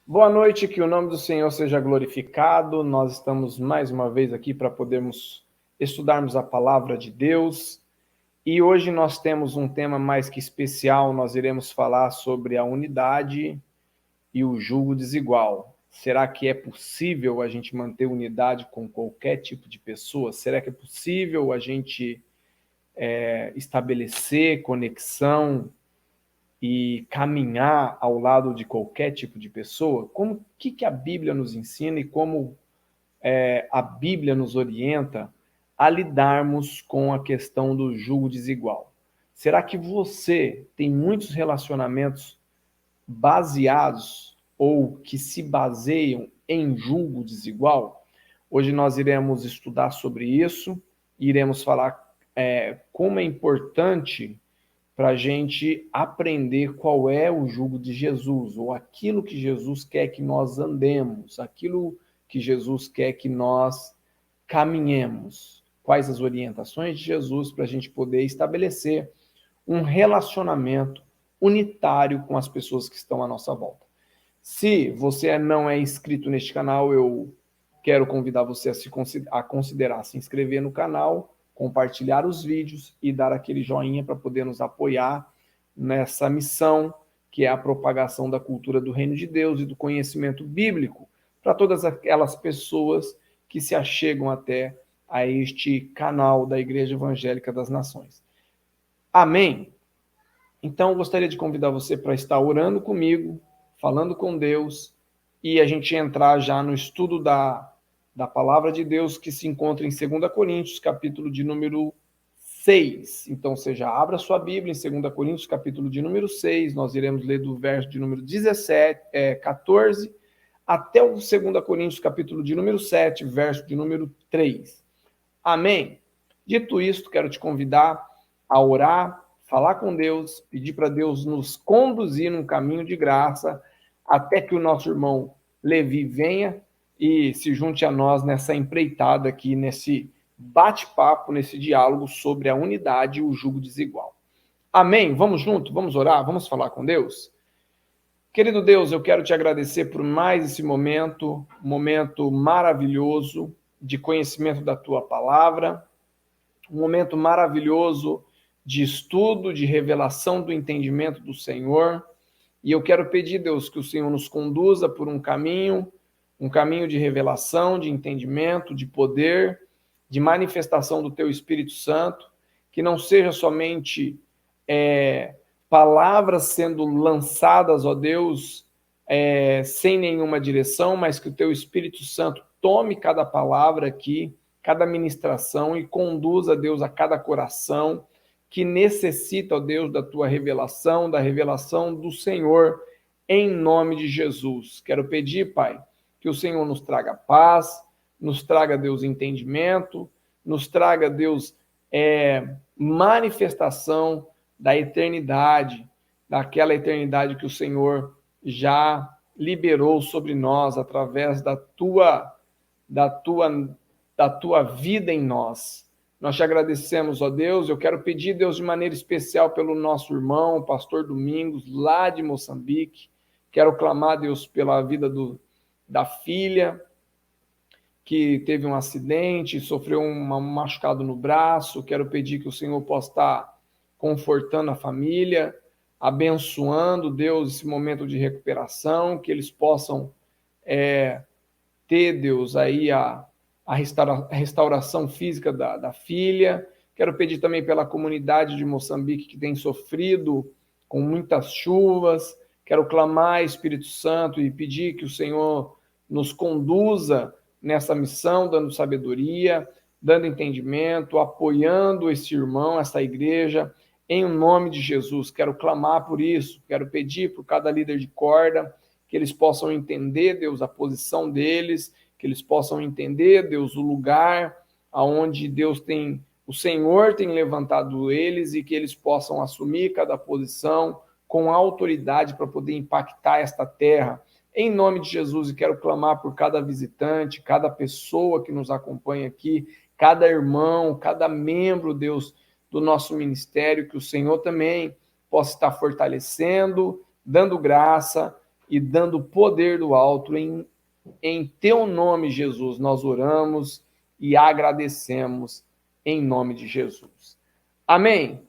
Boa noite, que o nome do Senhor seja glorificado. Nós estamos mais uma vez aqui para podermos estudarmos a palavra de Deus. E hoje nós temos um tema mais que especial. Nós iremos falar sobre a unidade e o jugo desigual. Será que é possível a gente manter unidade com qualquer tipo de pessoa? Será que é possível a gente estabelecer conexão e caminhar ao lado de qualquer tipo de pessoa? Como que a Bíblia nos ensina e como a Bíblia nos orienta a lidarmos com a questão do jugo desigual? Será que você tem muitos relacionamentos baseados ou que se baseiam em julgo desigual? Hoje nós iremos estudar sobre isso e iremos falar como é importante para a gente aprender qual é o jugo de Jesus, ou aquilo que Jesus quer que nós andemos, aquilo que Jesus quer que nós caminhemos. Quais as orientações de Jesus para a gente poder estabelecer um relacionamento unitário com as pessoas que estão à nossa volta. Se você não é inscrito neste canal, eu quero convidar você a considerar se inscrever no canal, compartilhar os vídeos e dar aquele joinha para poder nos apoiar nessa missão, que é a propagação da cultura do reino de Deus e do conhecimento bíblico para todas aquelas pessoas que se achegam até a este canal da Igreja Evangélica das Nações. Amém? Então, eu gostaria de convidar você para estar orando comigo, falando com Deus, e a gente entrar já no estudo da palavra de Deus, que se encontra em 2 Coríntios, capítulo de número 6. Então, você já abra sua Bíblia em 2 Coríntios, capítulo de número 6. Nós iremos ler do verso de número 14, até o 2 Coríntios, capítulo de número 7, verso de número 3. Amém? Dito isto, quero te convidar a orar, falar com Deus, pedir para Deus nos conduzir num caminho de graça, até que o nosso irmão Levi venha e se junte a nós nessa empreitada aqui, nesse bate-papo, nesse diálogo sobre a unidade e o jugo desigual. Amém? Vamos junto? Vamos orar? Vamos falar com Deus? Querido Deus, eu quero te agradecer por mais esse momento, um momento maravilhoso de conhecimento da tua palavra, um momento maravilhoso de estudo, de revelação do entendimento do Senhor. E eu quero pedir, Deus, que o Senhor nos conduza por um caminho de revelação, de entendimento, de poder, de manifestação do teu Espírito Santo, que não seja somente palavras sendo lançadas, ó Deus, sem nenhuma direção, mas que o teu Espírito Santo tome cada palavra aqui, cada ministração e conduza, Deus, a cada coração que necessita, ó Deus, da tua revelação, da revelação do Senhor, em nome de Jesus. Quero pedir, Pai, que o Senhor nos traga paz, nos traga, Deus, entendimento, nos traga, Deus, manifestação da eternidade, daquela eternidade que o Senhor já liberou sobre nós através da tua vida em nós. Nós te agradecemos, ó Deus. Eu quero pedir, Deus, de maneira especial pelo nosso irmão, pastor Domingos, lá de Moçambique. Quero clamar, Deus, pela vida da filha, que teve um acidente, sofreu um machucado no braço. Quero pedir que o Senhor possa estar confortando a família, abençoando, Deus, esse momento de recuperação, que eles possam ter, Deus, aí a restauração física da filha. Quero pedir também pela comunidade de Moçambique que tem sofrido com muitas chuvas. Quero clamar, Espírito Santo, e pedir que o Senhor nos conduza nessa missão, dando sabedoria, dando entendimento, apoiando esse irmão, essa igreja, em nome de Jesus. Quero clamar por isso, quero pedir por cada líder de corda, que eles possam entender, Deus, a posição deles, que eles possam entender, Deus, o lugar aonde Deus tem, o Senhor tem levantado eles, e que eles possam assumir cada posição com autoridade para poder impactar esta terra, em nome de Jesus. E quero clamar por cada visitante, cada pessoa que nos acompanha aqui, cada irmão, cada membro, Deus, do nosso ministério, que o Senhor também possa estar fortalecendo, dando graça, e dando poder do alto, em teu nome, Jesus, nós oramos e agradecemos em nome de Jesus. Amém.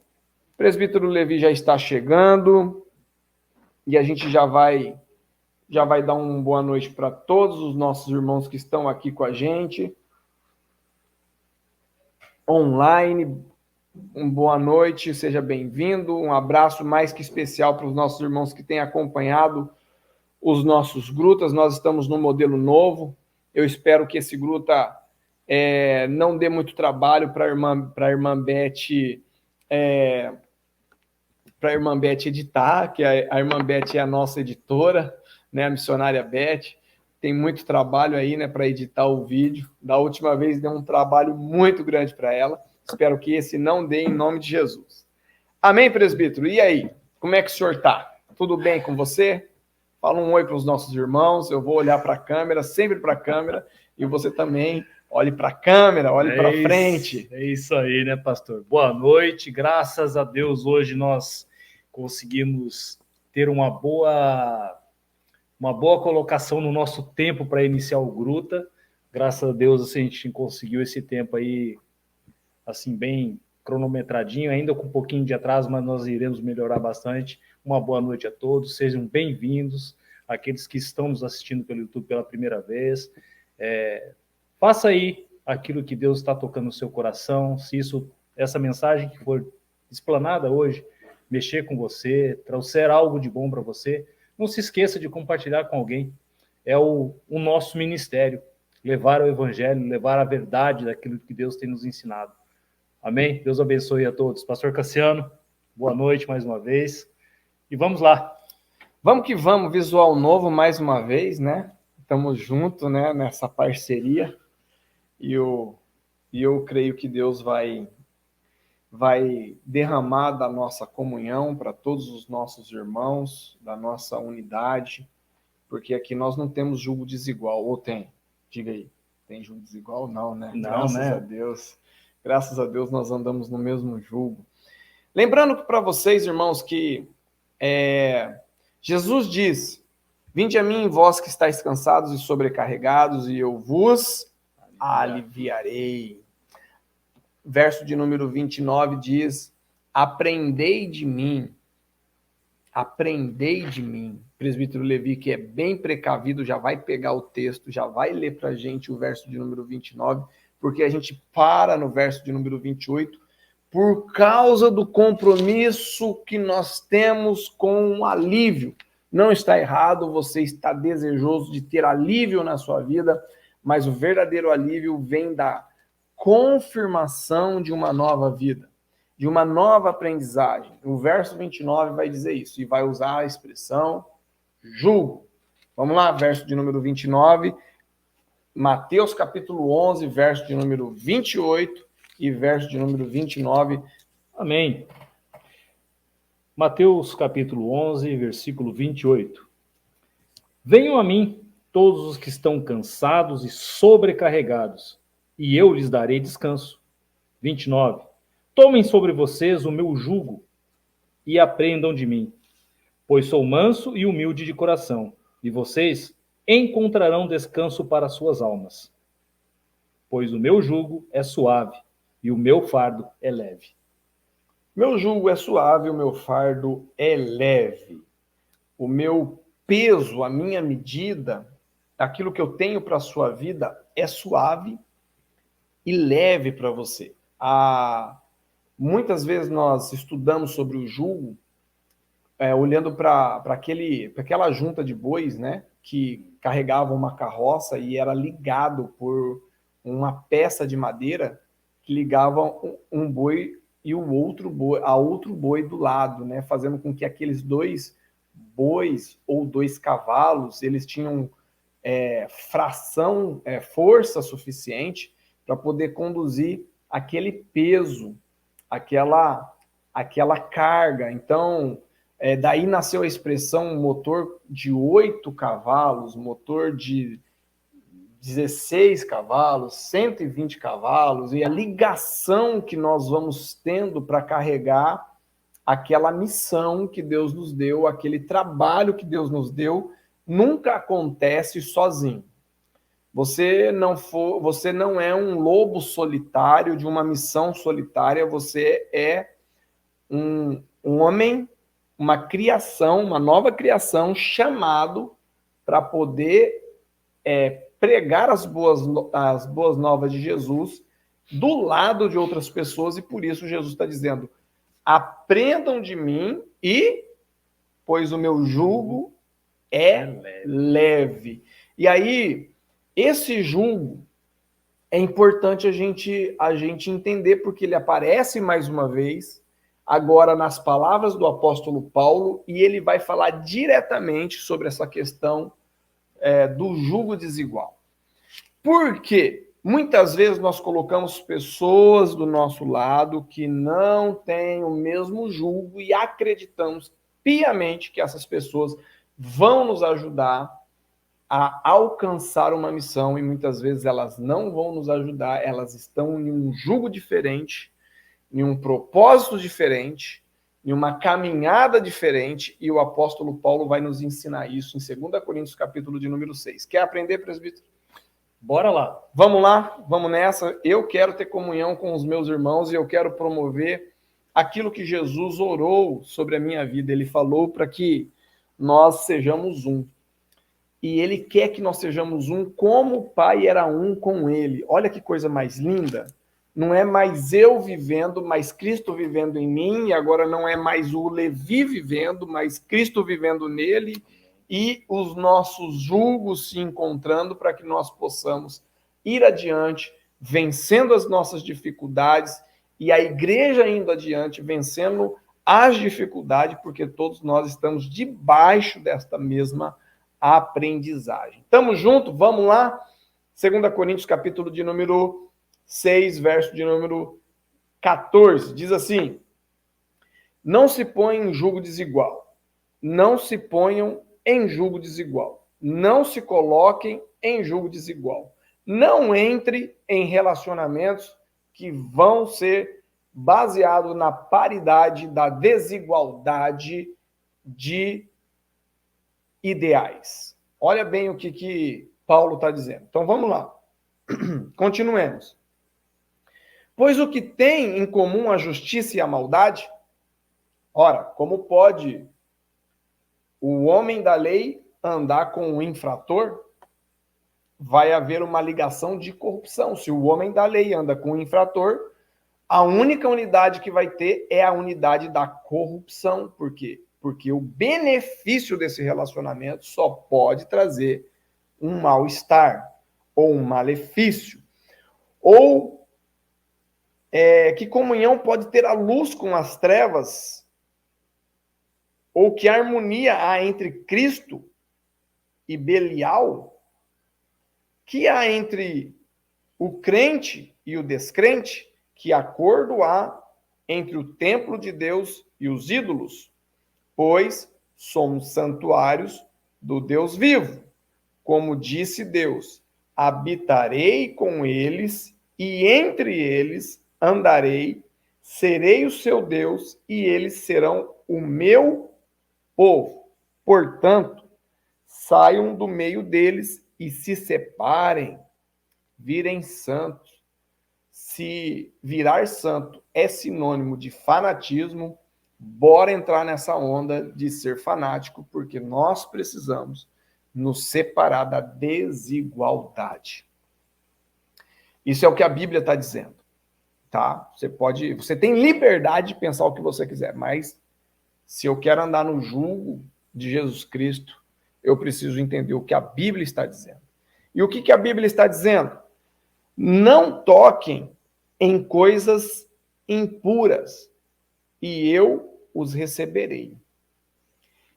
O presbítero Levi já está chegando e a gente já vai dar uma boa noite para todos os nossos irmãos que estão aqui com a gente, online. Uma boa noite, seja bem-vindo. Um abraço mais que especial para os nossos irmãos que têm acompanhado os nossos grutas. Nós estamos num modelo novo. Eu espero que esse gruta não dê muito trabalho para a irmã Beth, para a irmã Beth editar, que a irmã Beth é a nossa editora, né, a missionária Beth. Tem muito trabalho aí, né, para editar o vídeo. Da última vez deu um trabalho muito grande para ela. Espero que esse não dê em nome de Jesus. Amém, presbítero? E aí? Como é que o senhor está? Tudo bem com você? Fala um oi para os nossos irmãos. Eu vou olhar para a câmera, sempre para a câmera, e você também olhe para a câmera, olhe para frente. É isso aí, né, pastor? Boa noite. Graças a Deus, hoje nós conseguimos ter uma boa colocação no nosso tempo para iniciar o Gruta. Graças a Deus, assim, a gente conseguiu esse tempo aí, assim, bem cronometradinho, ainda com um pouquinho de atraso, mas nós iremos melhorar bastante. Uma boa noite a todos, sejam bem-vindos, aqueles que estão nos assistindo pelo YouTube pela primeira vez. Faça aí aquilo que Deus está tocando no seu coração, se essa mensagem que for explanada hoje, mexer com você, trouxer algo de bom para você, não se esqueça de compartilhar com alguém. É o nosso ministério, levar o evangelho, levar a verdade daquilo que Deus tem nos ensinado. Amém? Deus abençoe a todos. Pastor Cassiano, boa noite mais uma vez. E vamos lá. Vamos que vamos, visual novo mais uma vez, né? Estamos juntos, né, nessa parceria. E eu creio que Deus vai derramar da nossa comunhão para todos os nossos irmãos, da nossa unidade, porque aqui nós não temos julgo desigual, ou tem? Diga aí, tem julgo desigual? Não, né? Não, graças né? a Deus. Graças a Deus nós andamos no mesmo julgo. Lembrando que para vocês, irmãos, que Jesus diz: vinde a mim, vós que estáis cansados e sobrecarregados, e eu vos aliviarei. Verso de número 29 diz: aprendei de mim. Aprendei de mim. O presbítero Levi, que é bem precavido, já vai pegar o texto, já vai ler para a gente o verso de número 29, porque a gente para no verso de número 28, por causa do compromisso que nós temos com o alívio. Não está errado, você está desejoso de ter alívio na sua vida, mas o verdadeiro alívio vem da confirmação de uma nova vida, de uma nova aprendizagem. O verso 29 vai dizer isso, e vai usar a expressão julgo. Vamos lá, verso de número 29, Mateus capítulo 11, verso de número 28 e verso de número 29. Amém. Mateus capítulo 11, versículo 28. Venham a mim todos os que estão cansados e sobrecarregados, e eu lhes darei descanso. 29. Tomem sobre vocês o meu jugo e aprendam de mim, pois sou manso e humilde de coração, e vocês encontrarão descanso para suas almas. Pois o meu jugo é suave e o meu fardo é leve. Meu jugo é suave, o meu fardo é leve. O meu peso, a minha medida, aquilo que eu tenho para a sua vida é suave e leve para você. Muitas vezes nós estudamos sobre o jugo, olhando para aquela junta de bois, né, que carregava uma carroça e era ligado por uma peça de madeira que ligava um boi e o outro boi do lado, né, fazendo com que aqueles dois bois ou dois cavalos eles tinham força suficiente para poder conduzir aquele peso, aquela carga. Então, daí nasceu a expressão motor de 8 cavalos, motor de 16 cavalos, 120 cavalos, e a ligação que nós vamos tendo para carregar aquela missão que Deus nos deu, aquele trabalho que Deus nos deu nunca acontece sozinho. Você não é um lobo solitário de uma missão solitária, você é um homem, uma criação, uma nova criação, chamado para poder pregar as boas novas de Jesus do lado de outras pessoas, e por isso Jesus está dizendo: aprendam de mim, pois o meu jugo é leve. E aí, esse jugo é importante a gente entender, porque ele aparece mais uma vez, agora nas palavras do apóstolo Paulo, e ele vai falar diretamente sobre essa questão do jugo desigual. Por quê? Muitas vezes nós colocamos pessoas do nosso lado que não têm o mesmo jugo e acreditamos piamente que essas pessoas vão nos ajudar a alcançar uma missão, e muitas vezes elas não vão nos ajudar, elas estão em um jugo diferente, em um propósito diferente, em uma caminhada diferente, e o apóstolo Paulo vai nos ensinar isso em 2 Coríntios, capítulo de número 6. Quer aprender, presbítero? Bora lá. Vamos lá, vamos nessa. Eu quero ter comunhão com os meus irmãos e eu quero promover aquilo que Jesus orou sobre a minha vida. Ele falou para que nós sejamos um. E ele quer que nós sejamos um como o Pai era um com ele. Olha que coisa mais linda. Não é mais eu vivendo, mas Cristo vivendo em mim, e agora não é mais o Levi vivendo, mas Cristo vivendo nele, e os nossos julgos se encontrando para que nós possamos ir adiante, vencendo as nossas dificuldades, e a igreja indo adiante, vencendo as dificuldades, porque todos nós estamos debaixo desta mesma aprendizagem. Estamos juntos? Vamos lá? 2 Coríntios, capítulo de número 6, verso de número 14. Diz assim: não se ponham em julgo desigual. Não se ponham em julgo desigual. Não se coloquem em julgo desigual. Não entre em relacionamentos que vão ser baseados na paridade da desigualdade de ideais. Olha bem o que Paulo está dizendo. Então vamos lá. Continuemos. Pois o que tem em comum a justiça e a maldade? Ora, como pode o homem da lei andar com o infrator? Vai haver uma ligação de corrupção. Se o homem da lei anda com o infrator, a única unidade que vai ter é a unidade da corrupção. Por quê? Porque o benefício desse relacionamento só pode trazer um mal-estar, ou um malefício. Ou que comunhão pode ter a luz com as trevas? Ou que harmonia há entre Cristo e Belial? Que há entre o crente e o descrente? Que acordo há entre o templo de Deus e os ídolos? Pois somos santuários do Deus vivo. Como disse Deus: habitarei com eles e entre eles andarei, serei o seu Deus e eles serão o meu povo. Portanto, saiam do meio deles e se separem, virem santos. Se virar santo é sinônimo de fanatismo, bora entrar nessa onda de ser fanático, porque nós precisamos nos separar da desigualdade. Isso é o que a Bíblia está dizendo, tá? Você tem liberdade de pensar o que você quiser, mas se eu quero andar no jugo de Jesus Cristo, eu preciso entender o que a Bíblia está dizendo. E o que a Bíblia está dizendo? Não toquem em coisas impuras, e eu os receberei.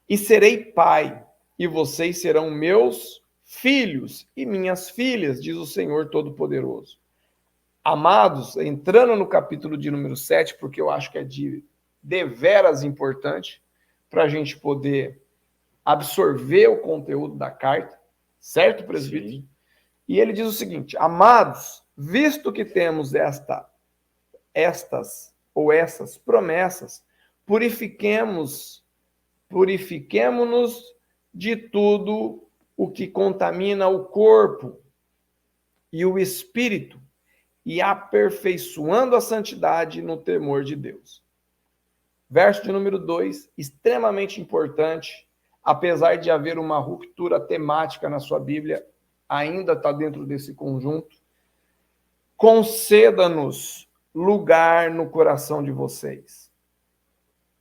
E serei pai, e vocês serão meus filhos e minhas filhas, diz o Senhor Todo-Poderoso. Amados, entrando no capítulo de número 7, porque eu acho que é de deveras importante para a gente poder absorver o conteúdo da carta, certo, presbítero? Sim. E ele diz o seguinte: amados, visto que temos essas puramente de tudo o que contamina o corpo e o espírito, e aperfeiçoando a santidade no temor de Deus. Verso de número 2, extremamente importante, apesar de haver uma ruptura temática na sua Bíblia, ainda está dentro desse conjunto. Conceda-nos lugar no coração de vocês.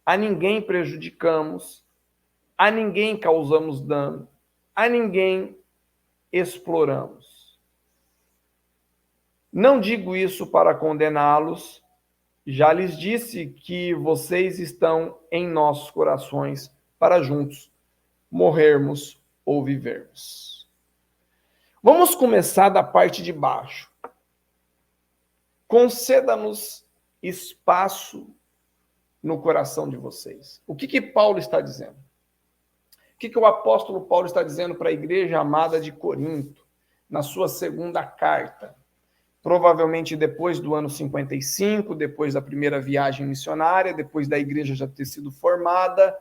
A ninguém prejudicamos, a ninguém causamos dano, a ninguém exploramos. Não digo isso para condená-los, já lhes disse que vocês estão em nossos corações para juntos morrermos ou vivermos. Vamos começar da parte de baixo. Conceda-nos espaço no coração de vocês. O que Paulo está dizendo? O que o apóstolo Paulo está dizendo para a igreja amada de Corinto, na sua segunda carta? Provavelmente depois do ano 55, depois da primeira viagem missionária, depois da igreja já ter sido formada,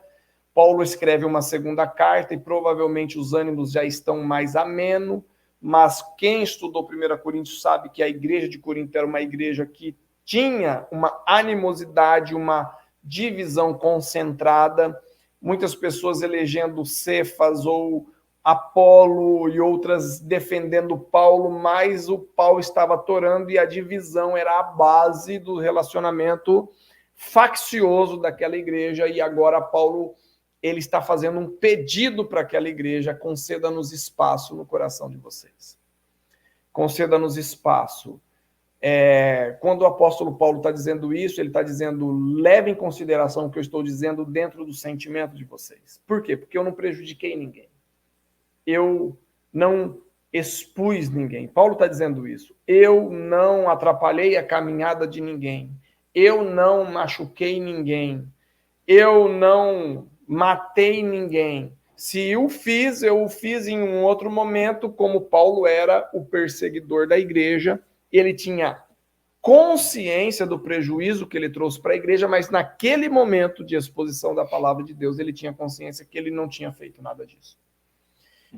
Paulo escreve uma segunda carta e provavelmente os ânimos já estão mais amenos, mas quem estudou 1 Coríntios sabe que a igreja de Corinto era uma igreja que tinha uma animosidade, uma divisão concentrada, muitas pessoas elegendo Cefas ou Apolo e outras defendendo Paulo, mas o pau estava atorando e a divisão era a base do relacionamento faccioso daquela igreja, e agora Paulo ele está fazendo um pedido para aquela igreja: conceda-nos espaço no coração de vocês. Conceda-nos espaço. Quando o apóstolo Paulo está dizendo isso, ele está dizendo: leve em consideração o que eu estou dizendo dentro do sentimento de vocês. Por quê? Porque eu não prejudiquei ninguém. Eu não expus ninguém. Paulo está dizendo isso. Eu não atrapalhei a caminhada de ninguém. Eu não machuquei ninguém. Eu não matei ninguém. Se eu fiz em um outro momento, como Paulo era o perseguidor da igreja. Ele tinha consciência do prejuízo que ele trouxe para a igreja, mas naquele momento de exposição da palavra de Deus, ele tinha consciência que ele não tinha feito nada disso.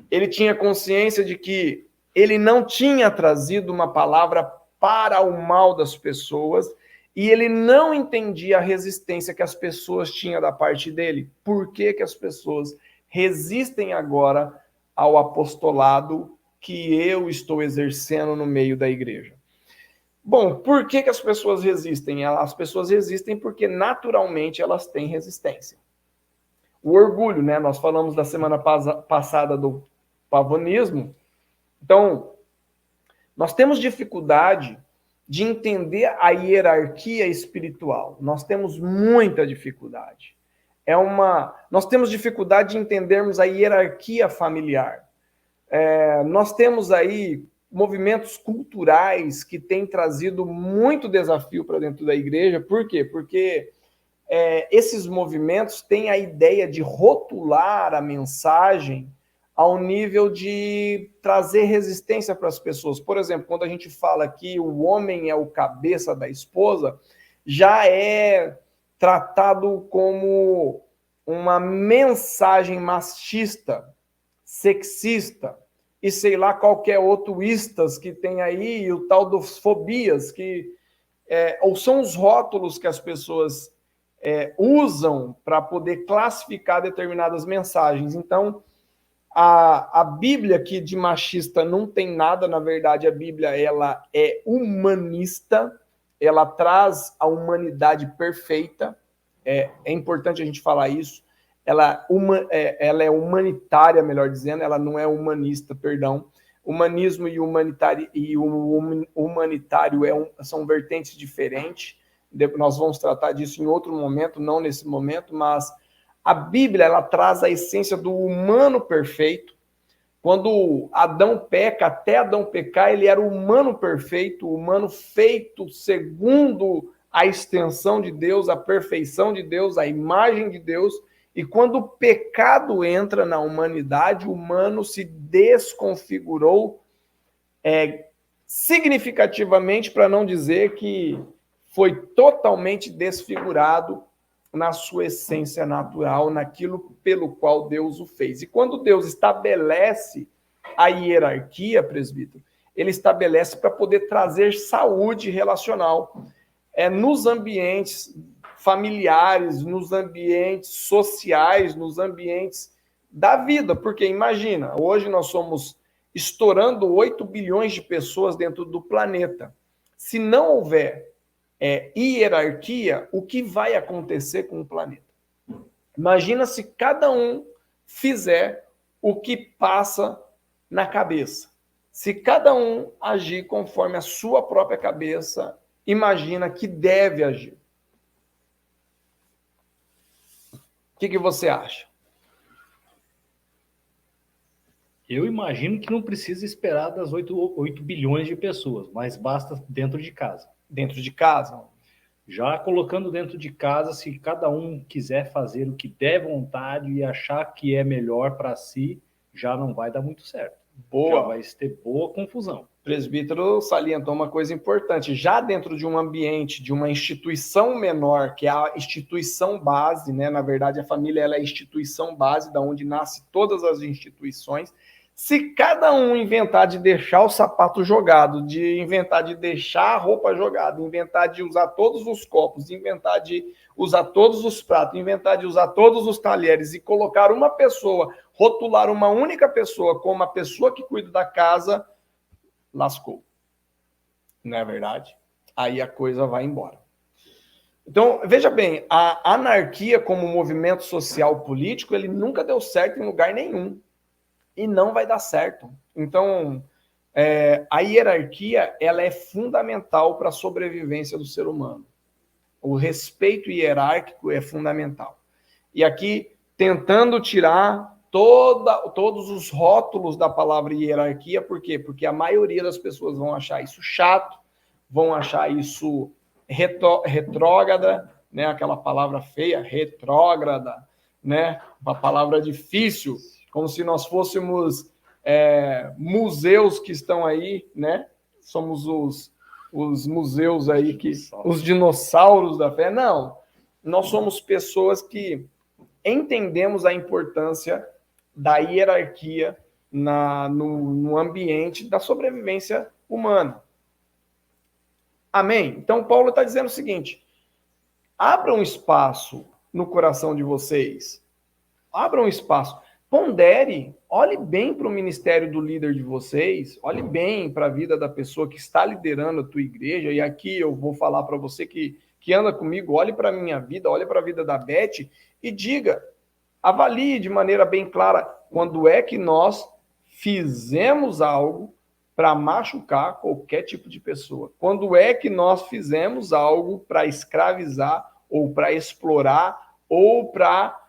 Ele tinha consciência de que ele não tinha trazido uma palavra para o mal das pessoas, e ele não entendia a resistência que as pessoas tinham da parte dele. Por que as pessoas resistem agora ao apostolado que eu estou exercendo no meio da igreja? Bom, por que as pessoas resistem? As pessoas resistem porque naturalmente elas têm resistência. O orgulho, né? Nós falamos da semana passada do pavonismo. Então, nós temos dificuldade de entender a hierarquia espiritual. Nós temos muita dificuldade. Nós temos dificuldade de entendermos a hierarquia familiar. Nós temos aí movimentos culturais que têm trazido muito desafio para dentro da igreja. Por quê? Porque esses movimentos têm a ideia de rotular a mensagem ao nível de trazer resistência para as pessoas. Por exemplo, quando a gente fala que o homem é o cabeça da esposa, já é tratado como uma mensagem machista, sexista, e sei lá qualquer outro istas que tem aí, o tal dos fobias, ou são os rótulos que as pessoas usam para poder classificar determinadas mensagens. Então, a Bíblia, que de machista não tem nada, na verdade, a Bíblia ela é humanista, ela traz a humanidade perfeita, é importante a gente falar isso. Ela é humanitária, melhor dizendo, ela não é humanista, perdão. Humanismo e o humanitário são vertentes diferentes. Nós vamos tratar disso em outro momento, não nesse momento, mas a Bíblia ela traz a essência do humano perfeito. Quando Adão peca, até Adão pecar, ele era o humano perfeito, o humano feito segundo a extensão de Deus, a perfeição de Deus, a imagem de Deus. E quando o pecado entra na humanidade, o humano se desconfigurou significativamente, para não dizer que foi totalmente desfigurado na sua essência natural, naquilo pelo qual Deus o fez. E quando Deus estabelece a hierarquia, presbítero, ele estabelece para poder trazer saúde relacional nos ambientes familiares, nos ambientes sociais, nos ambientes da vida. Porque imagina, hoje nós somos estourando 8 bilhões de pessoas dentro do planeta. Se não houver hierarquia, o que vai acontecer com o planeta? Imagina se cada um fizer o que passa na cabeça. Se cada um agir conforme a sua própria cabeça imagina que deve agir. O que você acha? Eu imagino que não precisa esperar das 8 bilhões de pessoas, mas basta dentro de casa. Dentro de casa? Já colocando dentro de casa, se cada um quiser fazer o que der vontade e achar que é melhor para si, já não vai dar muito certo. Boa. Já vai ter boa confusão. O presbítero salientou uma coisa importante. Já dentro de um ambiente, de uma instituição menor, que é a instituição base, né? Na verdade, a família ela é a instituição base, da onde nasce todas as instituições. Se cada um inventar de deixar o sapato jogado, de inventar de deixar a roupa jogada, inventar de usar todos os copos, inventar de usar todos os pratos, inventar de usar todos os talheres e colocar uma pessoa, rotular uma única pessoa como a pessoa que cuida da casa, lascou. Não é verdade? Aí a coisa vai embora. Então, veja bem, a anarquia como movimento social político, ele nunca deu certo em lugar nenhum. E não vai dar certo. Então, a hierarquia ela é fundamental para a sobrevivência do ser humano. O respeito hierárquico é fundamental. E aqui, tentando tirar todos os rótulos da palavra hierarquia, por quê? Porque a maioria das pessoas vão achar isso chato, vão achar isso retrógrada, né? Aquela palavra feia, retrógrada, né? Uma palavra difícil, como se nós fôssemos museus que estão aí, né? Somos os museus aí, os dinossauros da fé. Não, nós somos pessoas que entendemos a importância da hierarquia no ambiente da sobrevivência humana. Amém? Então, Paulo está dizendo o seguinte: abram espaço no coração de vocês. Abram espaço. Pondere, olhe bem para o ministério do líder de vocês, olhe bem para a vida da pessoa que está liderando a tua igreja, e aqui eu vou falar para você que anda comigo, olhe para a minha vida, olhe para a vida da Beth e diga, avalie de maneira bem clara quando é que nós fizemos algo para machucar qualquer tipo de pessoa, quando é que nós fizemos algo para escravizar ou para explorar ou para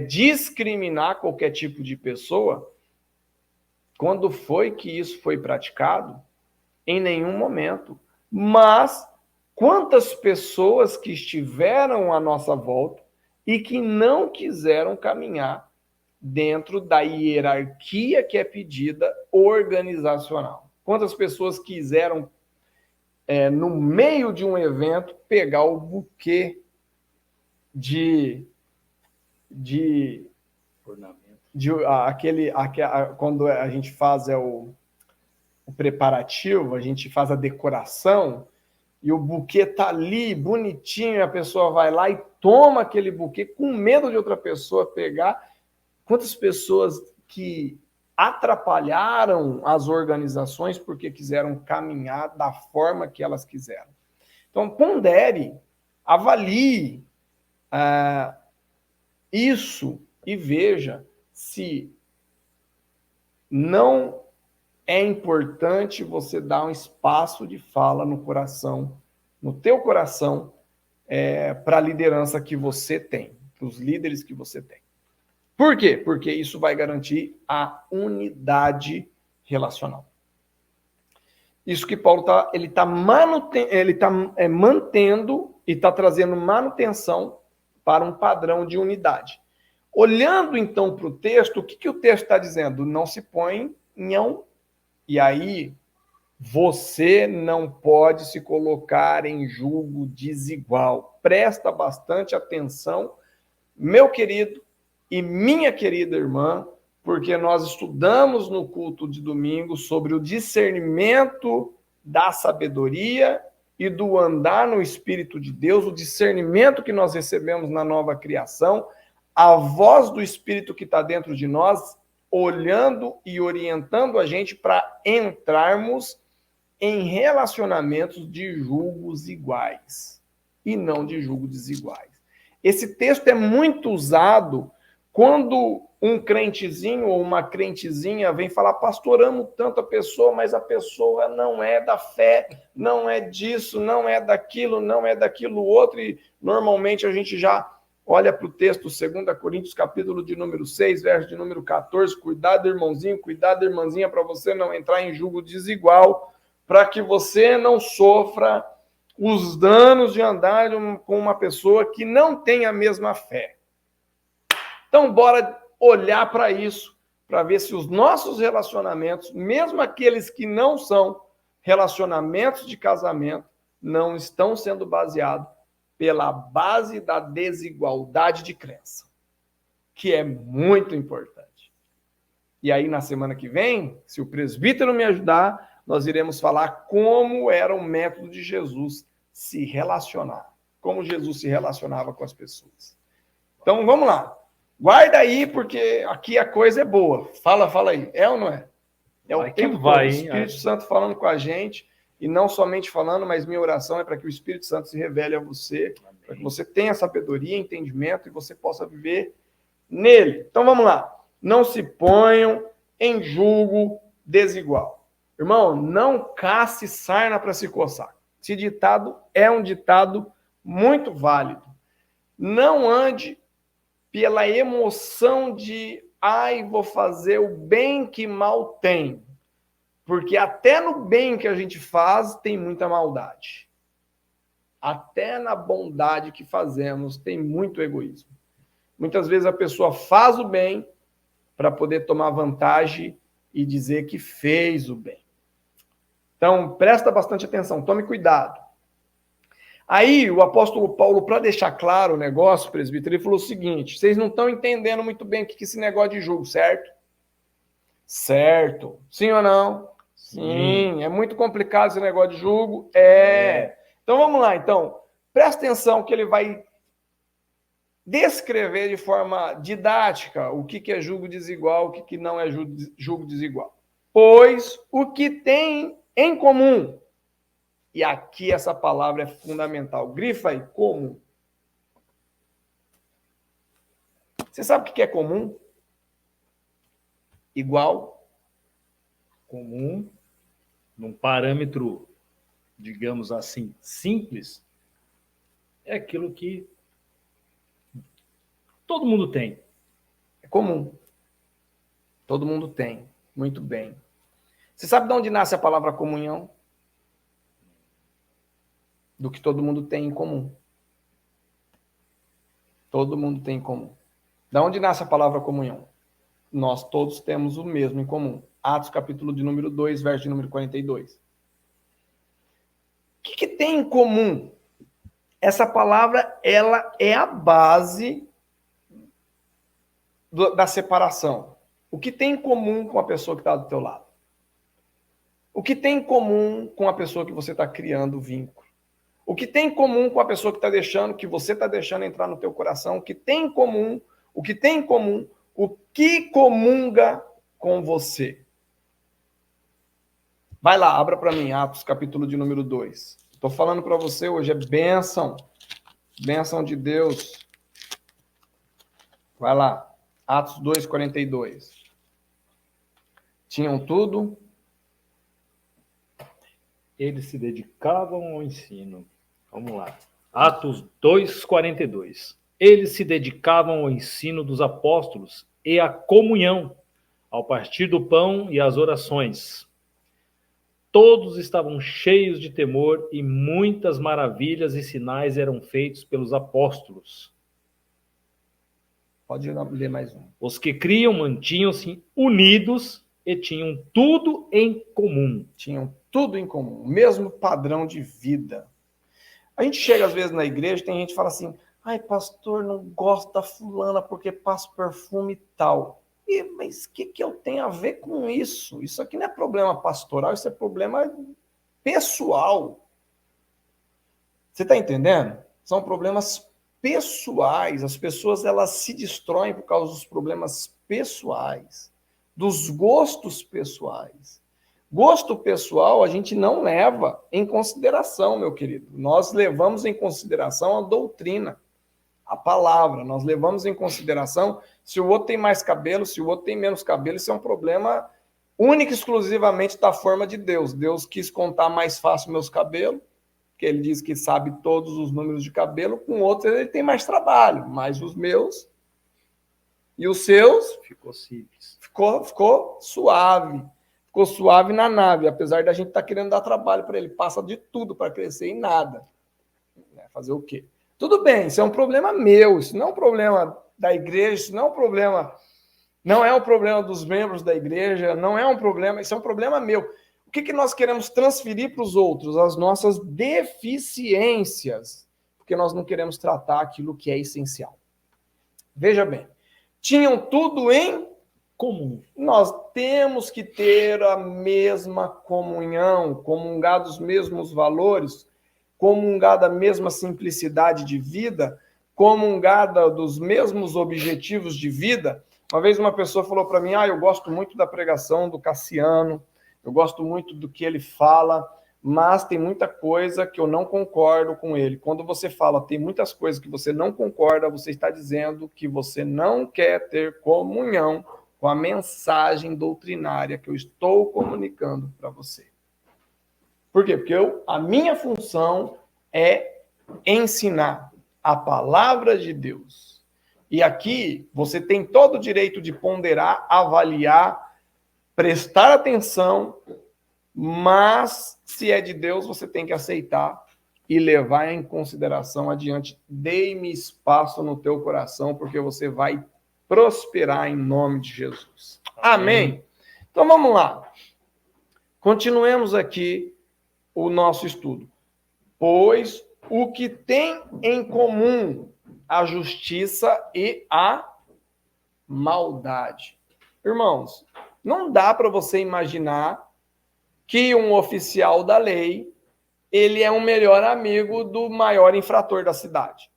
discriminar qualquer tipo de pessoa. Quando foi que isso foi praticado? Em nenhum momento. Mas quantas pessoas que estiveram à nossa volta e que não quiseram caminhar dentro da hierarquia que é pedida organizacional? Quantas pessoas quiseram, no meio de um evento, pegar o buquê quando a gente faz o preparativo, a gente faz a decoração e o buquê tá ali bonitinho, a pessoa vai lá e toma aquele buquê com medo de outra pessoa pegar. Quantas pessoas que atrapalharam as organizações porque quiseram caminhar da forma que elas quiseram. Então, pondere, avalie isso e veja se não é importante você dar um espaço de fala no coração, no teu coração, para a liderança que você tem, para os líderes que você tem. Por quê? Porque isso vai garantir a unidade relacional. Isso que Paulo está mantendo e está trazendo manutenção para um padrão de unidade. Olhando, então, para o texto, o que o texto está dizendo? Não se põe nhão. E aí, Você não pode se colocar em julgo desigual. Presta bastante atenção, meu querido e minha querida irmã, porque nós estudamos no culto de domingo sobre o discernimento da sabedoria e do andar no Espírito de Deus, o discernimento que nós recebemos na nova criação, a voz do Espírito que está dentro de nós, olhando e orientando a gente para entrarmos em relacionamentos de julgos iguais e não de julgos desiguais. Esse texto é muito usado quando um crentezinho ou uma crentezinha vem falar, pastor, amo tanto a pessoa, mas a pessoa não é da fé, não é disso, não é daquilo outro, e normalmente a gente já olha para o texto 2 Coríntios, capítulo de número 6, verso de número 14, cuidado, irmãozinho, cuidado, irmãzinha, para você não entrar em julgo desigual, para que você não sofra os danos de andar com uma pessoa que não tem a mesma fé. Então, bora olhar para isso, para ver se os nossos relacionamentos, mesmo aqueles que não são relacionamentos de casamento, não estão sendo baseados pela base da desigualdade de crença, que é muito importante. E aí, na semana que vem, se o presbítero me ajudar, nós iremos falar como era o método de Jesus se relacionar, como Jesus se relacionava com as pessoas. Então, vamos lá. Guarda aí, porque aqui a coisa é boa. Fala aí. É ou não é? É o tempo todo, o Espírito Santo falando com a gente, e não somente falando, mas minha oração é para que o Espírito Santo se revele a você, para que você tenha sabedoria, entendimento, e você possa viver nele. Então, vamos lá. Não se ponham em julgo desigual. Irmão, não cace sarna para se coçar. Esse ditado é um ditado muito válido. Não ande pela emoção de, vou fazer o bem que mal tem. Porque até no bem que a gente faz tem muita maldade. Até na bondade que fazemos tem muito egoísmo. Muitas vezes a pessoa faz o bem para poder tomar vantagem e dizer que fez o bem. Então, presta bastante atenção, tome cuidado. Aí, o apóstolo Paulo, para deixar claro o negócio, presbítero, ele falou o seguinte, vocês não estão entendendo muito bem o que é esse negócio de julgo, certo? Certo. Sim ou não? Sim. É muito complicado esse negócio de julgo? Então, vamos lá, então. Presta atenção que ele vai descrever de forma didática o que é julgo desigual, o que não é julgo desigual. Pois o que tem em comum, e aqui essa palavra é fundamental, grifa aí, comum. Você sabe o que é comum? Igual. Comum, num parâmetro, digamos assim, simples, é aquilo que todo mundo tem. É comum. Todo mundo tem. Muito bem. Você sabe de onde nasce a palavra comunhão? Do que todo mundo tem em comum. Todo mundo tem em comum. Da onde nasce a palavra comunhão? Nós todos temos o mesmo em comum. Atos capítulo de número 2, verso de número 42. O que tem em comum? Essa palavra, ela é a base da separação. O que tem em comum com a pessoa que está do teu lado? O que tem em comum com a pessoa que você está criando vínculo? O que tem em comum com a pessoa que você está deixando entrar no teu coração? O que tem em comum? O que tem em comum? O que comunga com você? Vai lá, abra para mim, Atos, capítulo de número 2. Estou falando para você hoje, é bênção. Bênção de Deus. Vai lá, Atos 2, 42. Tinham tudo. Eles se dedicavam ao ensino. Vamos lá. Atos 2, 42. Eles se dedicavam ao ensino dos apóstolos e à comunhão, ao partir do pão e às orações. Todos estavam cheios de temor e muitas maravilhas e sinais eram feitos pelos apóstolos. Pode ler mais um. Os que criam mantinham-se unidos e tinham tudo em comum. Tinham tudo em comum, o mesmo padrão de vida. A gente chega às vezes na igreja, tem gente que fala assim, ai, pastor, não gosto da fulana porque passa perfume e tal. Mas o que eu tenho a ver com isso? Isso aqui não é problema pastoral, isso é problema pessoal. Você está entendendo? São problemas pessoais. As pessoas elas se destroem por causa dos problemas pessoais, dos gostos pessoais. Gosto pessoal a gente não leva em consideração, meu querido. Nós levamos em consideração a doutrina, a palavra. Nós levamos em consideração se o outro tem mais cabelo, se o outro tem menos cabelo. Isso é um problema único e exclusivamente da forma de Deus. Deus quis contar mais fácil meus cabelos, que ele diz que sabe todos os números de cabelo. Com outros ele tem mais trabalho, mas os meus e os seus ficou simples. Ficou suave. Ficou suave na nave, apesar da gente estar querendo dar trabalho para ele. Passa de tudo para crescer e nada. Fazer o quê? Tudo bem, isso é um problema meu, isso não é um problema da igreja, isso não é um problema, não é um problema dos membros da igreja, não é um problema, isso é um problema meu. O que nós queremos transferir para os outros? As nossas deficiências, porque nós não queremos tratar aquilo que é essencial. Veja bem, tinham tudo em comum. Nós temos que ter a mesma comunhão, comungar dos mesmos valores, comungar da mesma simplicidade de vida, comungar dos mesmos objetivos de vida. Uma vez uma pessoa falou para mim, eu gosto muito da pregação do Cassiano, eu gosto muito do que ele fala, mas tem muita coisa que eu não concordo com ele. Quando você fala tem muitas coisas que você não concorda, você está dizendo que você não quer ter comunhão com a mensagem doutrinária que eu estou comunicando para você. Por quê? Porque a minha função é ensinar a palavra de Deus. E aqui você tem todo o direito de ponderar, avaliar, prestar atenção, mas se é de Deus, você tem que aceitar e levar em consideração adiante. Dê-me espaço no teu coração, porque você vai prosperar em nome de Jesus. Amém? Então vamos lá. Continuemos aqui o nosso estudo. Pois o que tem em comum a justiça e a maldade. Irmãos, não dá para você imaginar que um oficial da lei, ele é um melhor amigo do maior infrator da cidade.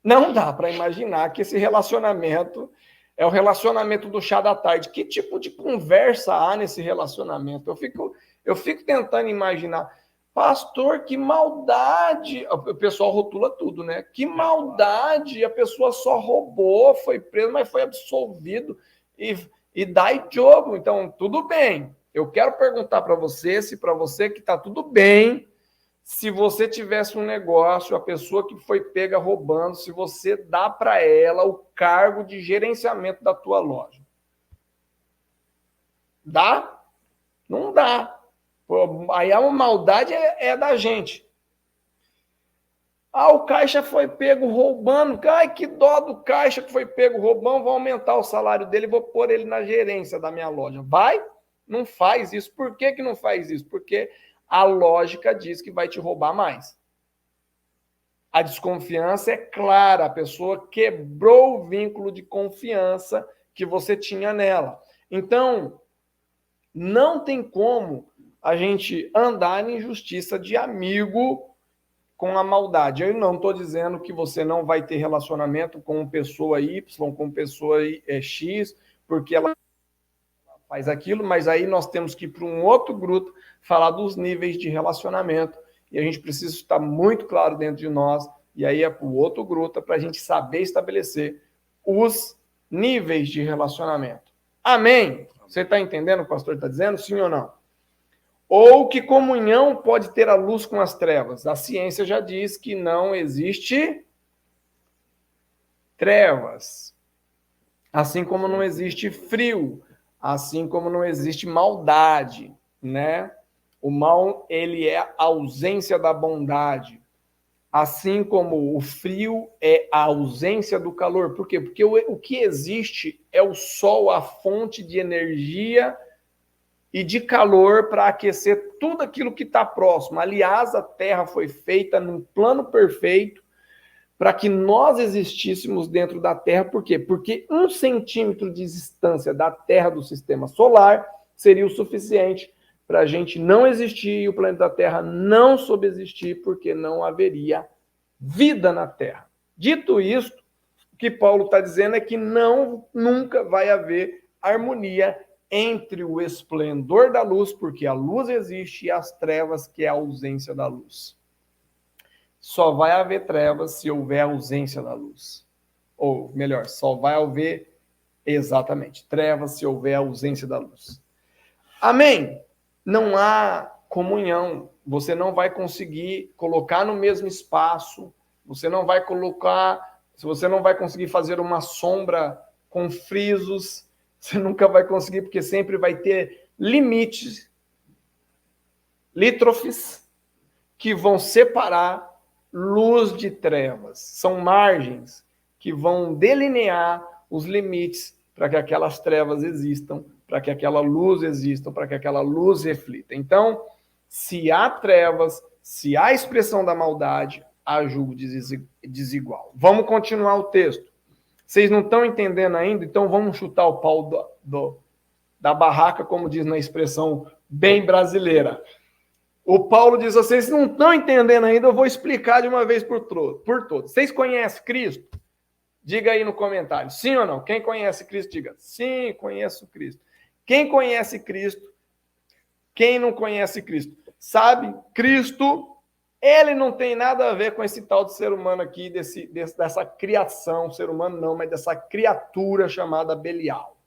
Não dá para imaginar que esse relacionamento é o relacionamento do chá da tarde. Que tipo de conversa há nesse relacionamento? Eu fico tentando imaginar. Pastor, que maldade! O pessoal rotula tudo, né? Que maldade! A pessoa só roubou, foi preso, mas foi absolvido e dá jogo. Então, tudo bem. Eu quero perguntar para você, se para você que está tudo bem, se você tivesse um negócio, a pessoa que foi pega roubando, se você dá para ela o cargo de gerenciamento da tua loja. Dá? Não dá. Aí a maldade é da gente. O caixa foi pego roubando. Ai, que dó do caixa que foi pego roubando. Vou aumentar o salário dele e vou pôr ele na gerência da minha loja. Vai? Não faz isso. Por que não faz isso? Porque a lógica diz que vai te roubar mais. A desconfiança é clara. A pessoa quebrou o vínculo de confiança que você tinha nela. Então, não tem como a gente andar em justiça de amigo com a maldade. Eu não estou dizendo que você não vai ter relacionamento com pessoa Y, com pessoa X, porque ela faz aquilo, mas aí nós temos que ir para um outro grupo falar dos níveis de relacionamento, e a gente precisa estar muito claro dentro de nós, e aí é para o outro grupo para a gente saber estabelecer os níveis de relacionamento. Amém? Você está entendendo o que o pastor está dizendo? Sim ou não? Ou que comunhão pode ter a luz com as trevas? A ciência já diz que não existe trevas. Assim como não existe frio, assim como não existe maldade, né? O mal, ele é a ausência da bondade. Assim como o frio é a ausência do calor. Por quê? Porque o que existe é o sol, a fonte de energia e de calor para aquecer tudo aquilo que está próximo. Aliás, a Terra foi feita num plano perfeito para que nós existíssemos dentro da Terra. Por quê? Porque 1 centímetro de distância da Terra do sistema solar seria o suficiente para a gente não existir e o planeta Terra não subsistir, porque não haveria vida na Terra. Dito isto, o que Paulo está dizendo é que nunca vai haver harmonia entre o esplendor da luz, porque a luz existe, e as trevas, que é a ausência da luz. Só vai haver trevas se houver ausência da luz. Ou, melhor, só vai haver, exatamente, trevas se houver ausência da luz. Amém? Não há comunhão. Você não vai conseguir colocar no mesmo espaço, você não vai conseguir fazer uma sombra com frisos, você nunca vai conseguir, porque sempre vai ter limites, lítrofes, que vão separar luz de trevas. São margens que vão delinear os limites para que aquelas trevas existam, para que aquela luz exista, para que aquela luz reflita. Então, se há trevas, se há expressão da maldade, há julgo desigual. Vamos continuar o texto. Vocês não estão entendendo ainda? Então vamos chutar o pau da barraca, como diz na expressão bem brasileira. O Paulo diz: vocês não estão entendendo ainda, eu vou explicar de uma vez por todos. Vocês conhecem Cristo? Diga aí no comentário, sim ou não? Quem conhece Cristo, diga, sim, conheço Cristo. Quem conhece Cristo? Quem não conhece Cristo? Sabe, Cristo, ele não tem nada a ver com esse tal de ser humano aqui, dessa criação, ser humano não, mas dessa criatura chamada Belial.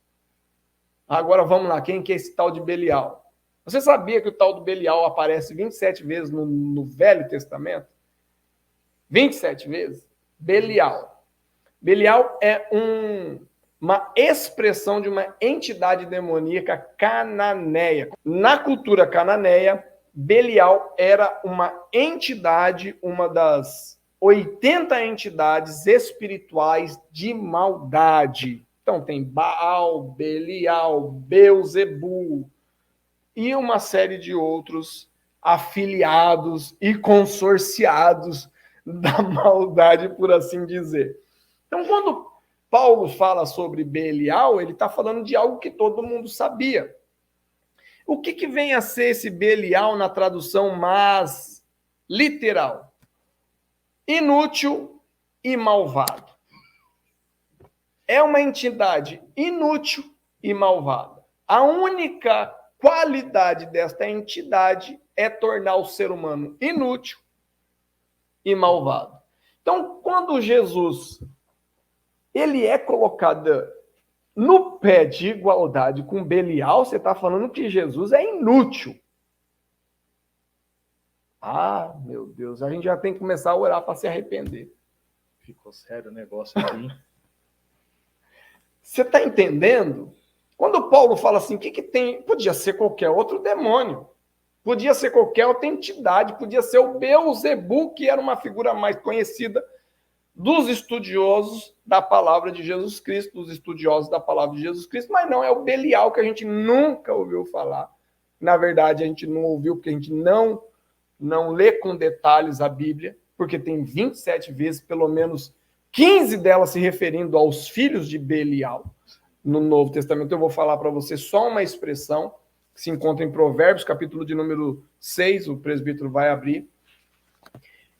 Agora vamos lá, quem que é esse tal de Belial? Você sabia que o tal do Belial aparece 27 vezes no Velho Testamento? 27 vezes? Belial. Belial é uma expressão de uma entidade demoníaca cananeia. Na cultura cananeia, Belial era uma entidade, uma das 80 entidades espirituais de maldade. Então tem Baal, Belial, Beuzebu e uma série de outros afiliados e consorciados da maldade, por assim dizer. Então, quando Paulo fala sobre Belial, ele está falando de algo que todo mundo sabia. O que vem a ser esse Belial na tradução mais literal? Inútil e malvado. É uma entidade inútil e malvada. A única qualidade desta entidade é tornar o ser humano inútil e malvado. Então, quando Jesus ele é colocado no pé de igualdade com Belial, você está falando que Jesus é inútil. Ah, meu Deus, a gente já tem que começar a orar para se arrepender. Ficou sério o negócio aqui. Você está entendendo? Quando Paulo fala assim, o que tem? Podia ser qualquer outro demônio. Podia ser qualquer outra entidade. Podia ser o Beuzebu, que era uma figura mais conhecida dos estudiosos da palavra de Jesus Cristo, dos estudiosos da palavra de Jesus Cristo, mas não é o Belial, que a gente nunca ouviu falar. Na verdade, a gente não ouviu porque a gente não lê com detalhes a Bíblia, porque tem 27 vezes, pelo menos 15 delas se referindo aos filhos de Belial. No Novo Testamento eu vou falar para você só uma expressão que se encontra em Provérbios, capítulo de número 6, o presbítero vai abrir.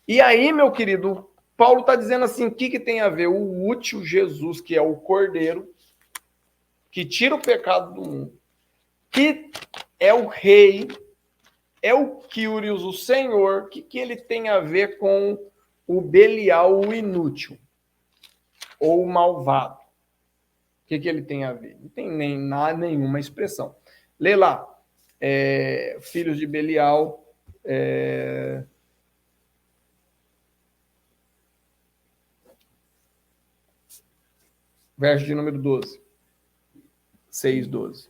E aí, meu querido, Paulo está dizendo assim, o que tem a ver? O útil Jesus, que é o Cordeiro, que tira o pecado do mundo, que é o Rei, é o Kyrios, o Senhor, o que ele tem a ver com o Belial, o inútil, ou o malvado? O que ele tem a ver? Não tem nenhuma expressão. Lê lá, filhos de Belial, verso de número 12. 6:12.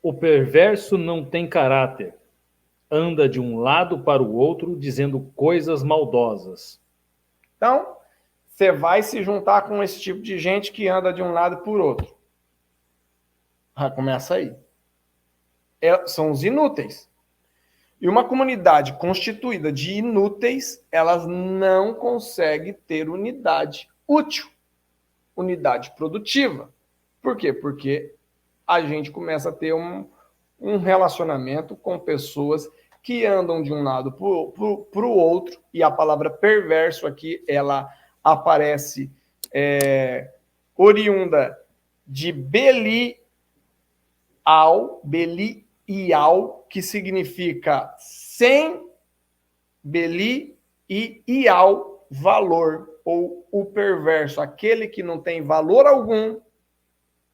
O perverso não tem caráter, anda de um lado para o outro, dizendo coisas maldosas. Então, você vai se juntar com esse tipo de gente que anda de um lado para o outro. Já começa aí. São os inúteis. E uma comunidade constituída de inúteis, elas não consegue ter unidade útil, unidade produtiva. Por quê? Porque a gente começa a ter um relacionamento com pessoas que andam de um lado para o outro, e a palavra perverso aqui, ela aparece oriunda de Belial, que significa sem Beli e Ial, valor, ou o perverso, aquele que não tem valor algum,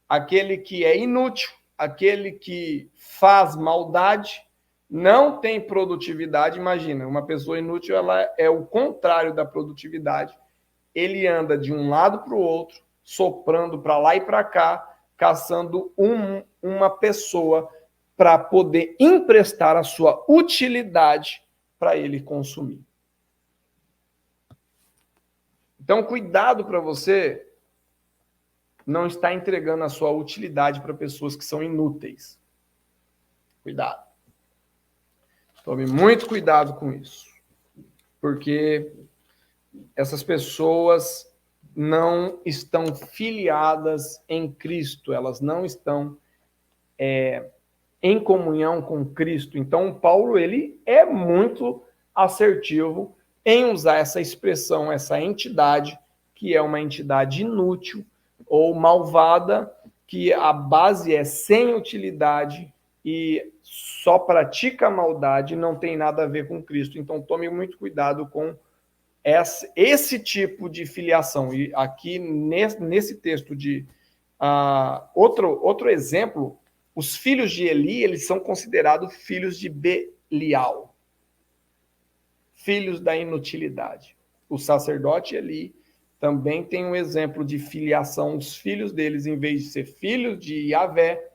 aquele que é inútil, aquele que faz maldade, não tem produtividade. Imagina, uma pessoa inútil, ela é o contrário da produtividade. Ele anda de um lado para o outro, soprando para lá e para cá, caçando uma pessoa para poder emprestar a sua utilidade para ele consumir. Então, cuidado para você não estar entregando a sua utilidade para pessoas que são inúteis. Cuidado. Tome muito cuidado com isso. Porque essas pessoas não estão filiadas em Cristo, elas não estão em comunhão com Cristo. Então, Paulo, ele é muito assertivo em usar essa expressão, essa entidade, que é uma entidade inútil ou malvada, que a base é sem utilidade e só pratica maldade, não tem nada a ver com Cristo. Então, tome muito cuidado com esse tipo de filiação. E aqui, nesse texto de outro exemplo, os filhos de Eli, eles são considerados filhos de Belial, filhos da inutilidade. O sacerdote Eli também tem um exemplo de filiação. Os filhos deles, em vez de ser filhos de Yahvé,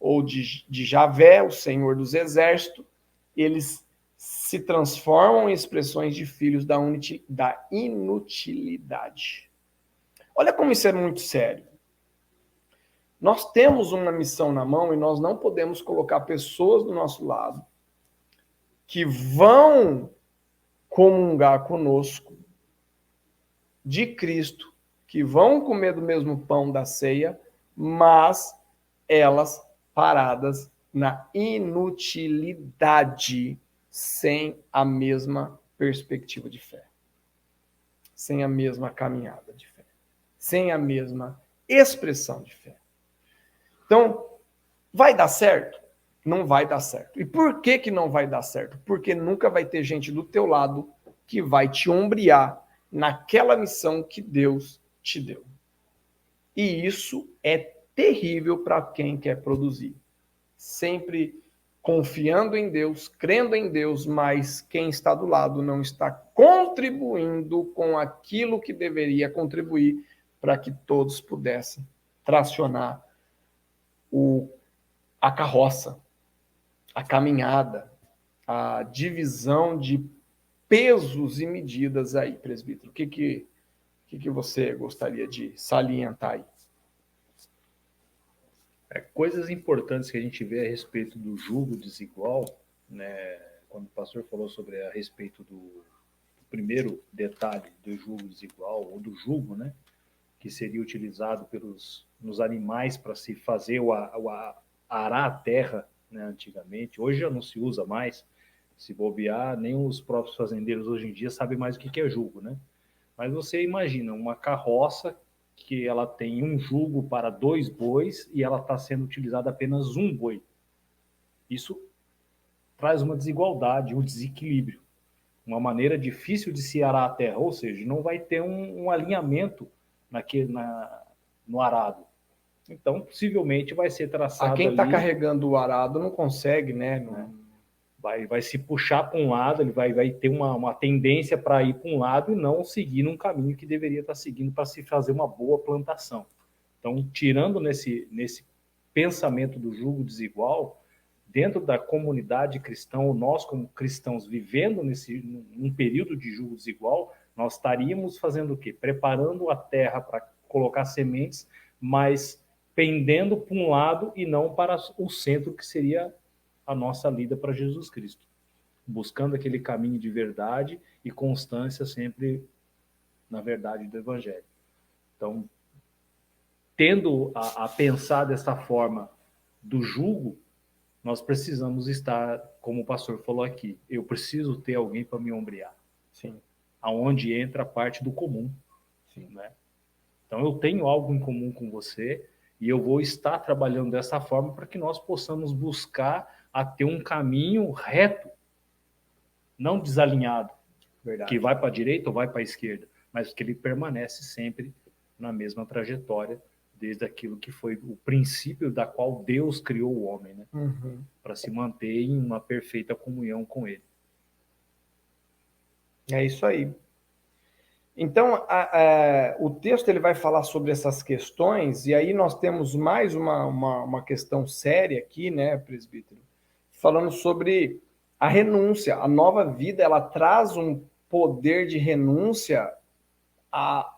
ou de Javé, o Senhor dos Exércitos, eles se transformam em expressões de filhos da inutilidade. Olha como isso é muito sério. Nós temos uma missão na mão e nós não podemos colocar pessoas do nosso lado que vão comungar conosco de Cristo, que vão comer do mesmo pão da ceia, mas elas paradas na inutilidade, sem a mesma perspectiva de fé, sem a mesma caminhada de fé, sem a mesma expressão de fé. Então, vai dar certo? Não vai dar certo. E por que não vai dar certo? Porque nunca vai ter gente do teu lado que vai te ombrear naquela missão que Deus te deu. E isso é terrível para quem quer produzir. Sempre confiando em Deus, crendo em Deus, mas quem está do lado não está contribuindo com aquilo que deveria contribuir para que todos pudessem tracionar a carroça, a caminhada, a divisão de pesos e medidas aí, presbítero. O que você gostaria de salientar aí? Coisas importantes que a gente vê a respeito do jugo desigual, né? Quando o pastor falou sobre a respeito do primeiro detalhe do jugo desigual, ou do jugo, né? Que seria utilizado nos animais para se fazer arar a terra, né, antigamente. Hoje já não se usa mais. Se bobear, nem os próprios fazendeiros hoje em dia sabem mais o que é jugo, né? Mas você imagina uma carroça que ela tem um jugo para 2 bois e ela está sendo utilizada apenas um boi. Isso traz uma desigualdade, um desequilíbrio, uma maneira difícil de se arar a terra, ou seja, não vai ter um alinhamento no arado. Então, possivelmente vai ser traçado. Quem está carregando o arado não consegue, né? Vai se puxar para um lado, ele vai ter uma tendência para ir para um lado e não seguir num caminho que deveria estar seguindo para se fazer uma boa plantação. Então, tirando nesse pensamento do jugo desigual, dentro da comunidade cristã, ou nós como cristãos vivendo num período de jugo desigual, nós estaríamos fazendo o quê? Preparando a terra para colocar sementes, mas pendendo para um lado e não para o centro, que seria a nossa lida para Jesus Cristo. Buscando aquele caminho de verdade e constância sempre na verdade do Evangelho. Então, tendo a pensar dessa forma do jugo, nós precisamos estar, como o pastor falou aqui, eu preciso ter alguém para me ombrear. Sim. Aonde entra a parte do comum. Sim. Né? Então, eu tenho algo em comum com você e eu vou estar trabalhando dessa forma para que nós possamos buscar a ter um caminho reto, não desalinhado, Verdade. que vai para a direita ou vai para a esquerda, mas que ele permanece sempre na mesma trajetória, desde aquilo que foi o princípio da qual Deus criou o homem, né? Para se manter em uma perfeita comunhão com ele. É isso aí. Então, o texto ele vai falar sobre essas questões, e aí nós temos mais uma questão séria aqui, né, presbítero? Falando sobre a renúncia. A nova vida, ela traz um poder de renúncia,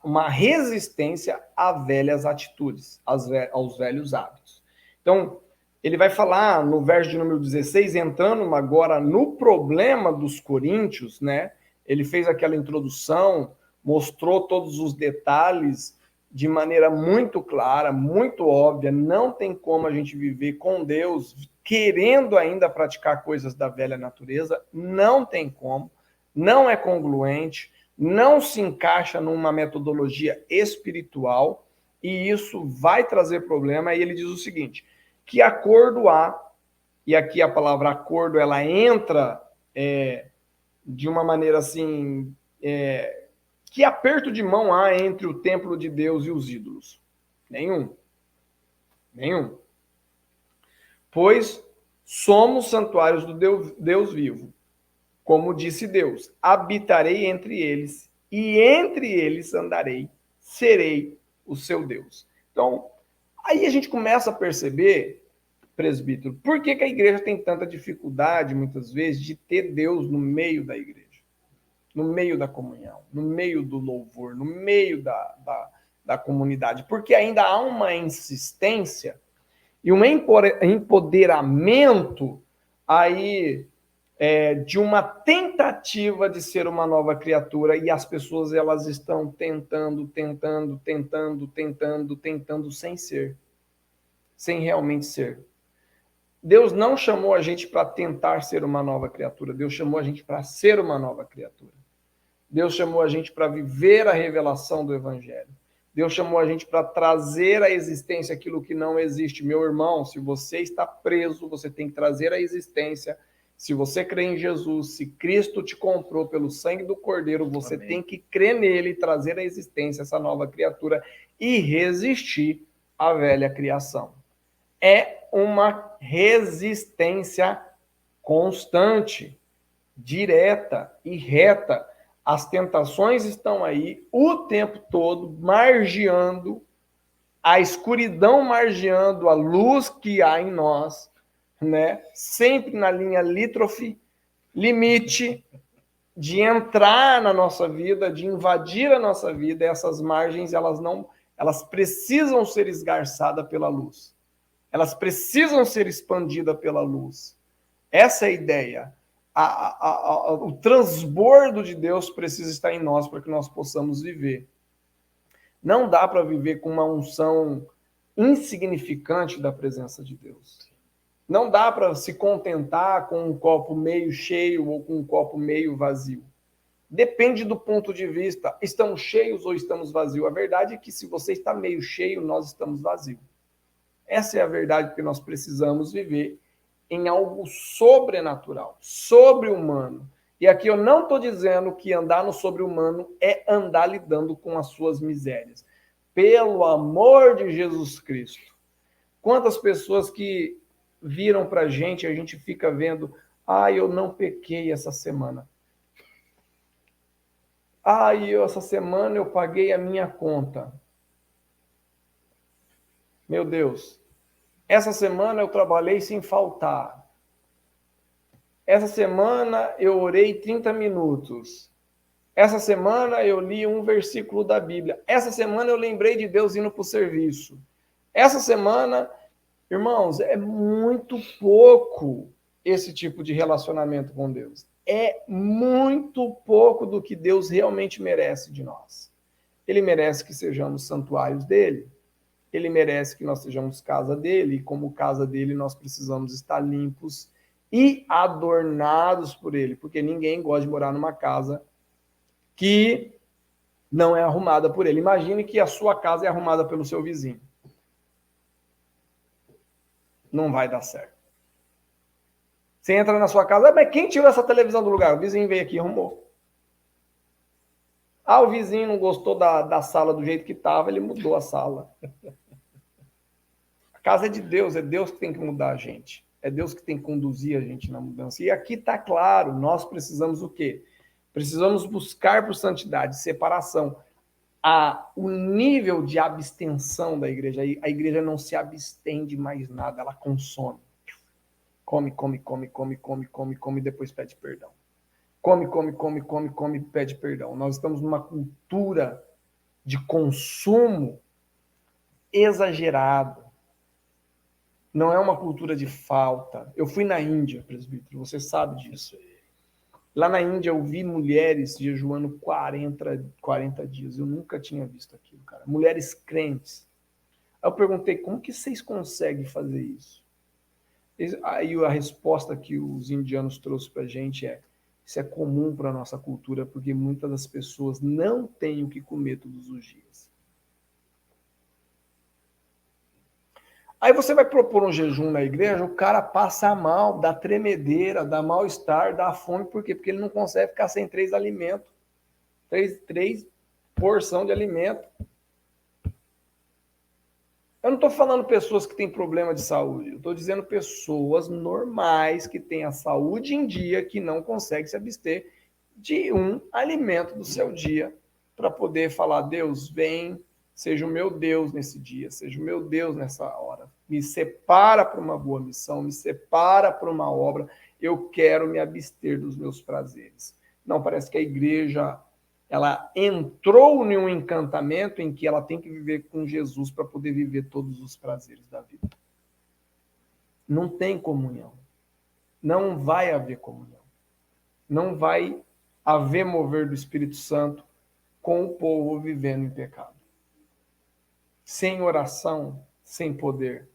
uma resistência a velhas atitudes, aos velhos hábitos. Então, ele vai falar no verso de número 16, entrando agora no problema dos coríntios, né? Ele fez aquela introdução, mostrou todos os detalhes de maneira muito clara, muito óbvia. Não tem como a gente viver com Deus querendo ainda praticar coisas da velha natureza. Não tem como. Não é congruente. Não se encaixa numa metodologia espiritual. E isso vai trazer problema. E ele diz o seguinte, que acordo há, e aqui a palavra acordo, ela entra de uma maneira assim... que aperto de mão há entre o templo de Deus e os ídolos? Nenhum. Nenhum. Pois somos santuários do Deus vivo. Como disse Deus, habitarei entre eles, e entre eles andarei, serei o seu Deus. Então, aí a gente começa a perceber, presbítero, por que a igreja tem tanta dificuldade, muitas vezes, de ter Deus no meio da igreja, no meio da comunhão, no meio do louvor, no meio da comunidade, porque ainda há uma insistência e um empoderamento aí de uma tentativa de ser uma nova criatura, e as pessoas elas estão tentando sem ser, sem realmente ser. Deus não chamou a gente para tentar ser uma nova criatura, Deus chamou a gente para ser uma nova criatura. Deus chamou a gente para viver a revelação do Evangelho. Deus chamou a gente para trazer à existência aquilo que não existe. Meu irmão, se você está preso, você tem que trazer à existência. Se você crê em Jesus, se Cristo te comprou pelo sangue do Cordeiro, você Amém. Tem que crer nele e trazer à existência essa nova criatura e resistir à velha criação. É uma resistência constante, direta e reta. As tentações estão aí o tempo todo, margeando, a escuridão margeando a luz que há em nós, né? Sempre na linha lítrofe, limite de entrar na nossa vida, de invadir a nossa vida. E essas margens, elas precisam ser esgarçadas pela luz. Elas precisam ser expandidas pela luz. Essa é a ideia. O transbordo de Deus precisa estar em nós para que nós possamos viver. Não dá para viver com uma unção insignificante da presença de Deus. Não dá para se contentar com um copo meio cheio ou com um copo meio vazio. Depende do ponto de vista. Estamos cheios ou estamos vazios? A verdade é que se você está meio cheio, nós estamos vazios. Essa é a verdade, porque nós precisamos viver em algo sobrenatural, sobre-humano. E aqui eu não estou dizendo que andar no sobre-humano é andar lidando com as suas misérias. Pelo amor de Jesus Cristo. Quantas pessoas que viram para a gente fica vendo, eu não pequei essa semana. Essa semana eu paguei a minha conta. Meu Deus, essa semana eu trabalhei sem faltar. Essa semana eu orei 30 minutos. Essa semana eu li um versículo da Bíblia. Essa semana eu lembrei de Deus indo para o serviço. Essa semana, irmãos, é muito pouco esse tipo de relacionamento com Deus. É muito pouco do que Deus realmente merece de nós. Ele merece que sejamos santuários dele. Ele merece que nós sejamos casa dele. E como casa dele, nós precisamos estar limpos e adornados por ele. Porque ninguém gosta de morar numa casa que não é arrumada por ele. Imagine que a sua casa é arrumada pelo seu vizinho. Não vai dar certo. Você entra na sua casa, mas quem tirou essa televisão do lugar? O vizinho veio aqui e arrumou. Ah, o vizinho não gostou da sala do jeito que estava, ele mudou a sala. A casa é de Deus, é Deus que tem que mudar a gente. É Deus que tem que conduzir a gente na mudança. E aqui está claro, nós precisamos o quê? Precisamos buscar por santidade, separação. O nível de abstenção da igreja, a igreja não se abstém de mais nada, ela consome. Come, depois pede perdão. Come, pede perdão. Nós estamos numa cultura de consumo exagerado. Não é uma cultura de falta. Eu fui na Índia, presbítero, você sabe disso. Lá na Índia eu vi mulheres jejuando 40 dias. Eu nunca tinha visto aquilo, cara. Mulheres crentes. Aí eu perguntei, como que vocês conseguem fazer isso? Aí a resposta que os indianos trouxeram pra gente é: isso é comum para a nossa cultura, porque muitas das pessoas não têm o que comer todos os dias. Aí você vai propor um jejum na igreja, o cara passa mal, dá tremedeira, dá mal-estar, dá fome. Por quê? Porque ele não consegue ficar sem 3 alimentos. 3 porções de alimento. Eu não estou falando pessoas que têm problema de saúde. Eu estou dizendo pessoas normais que têm a saúde em dia, que não conseguem se abster de um alimento do seu dia para poder falar: Deus, vem, seja o meu Deus nesse dia, seja o meu Deus nessa hora. Me separa para uma boa missão, me separa para uma obra. Eu quero me abster dos meus prazeres. Não, parece que a igreja ela entrou em um encantamento em que ela tem que viver com Jesus para poder viver todos os prazeres da vida. Não tem comunhão. Não vai haver comunhão. Não vai haver mover do Espírito Santo com o povo vivendo em pecado. Sem oração, sem poder,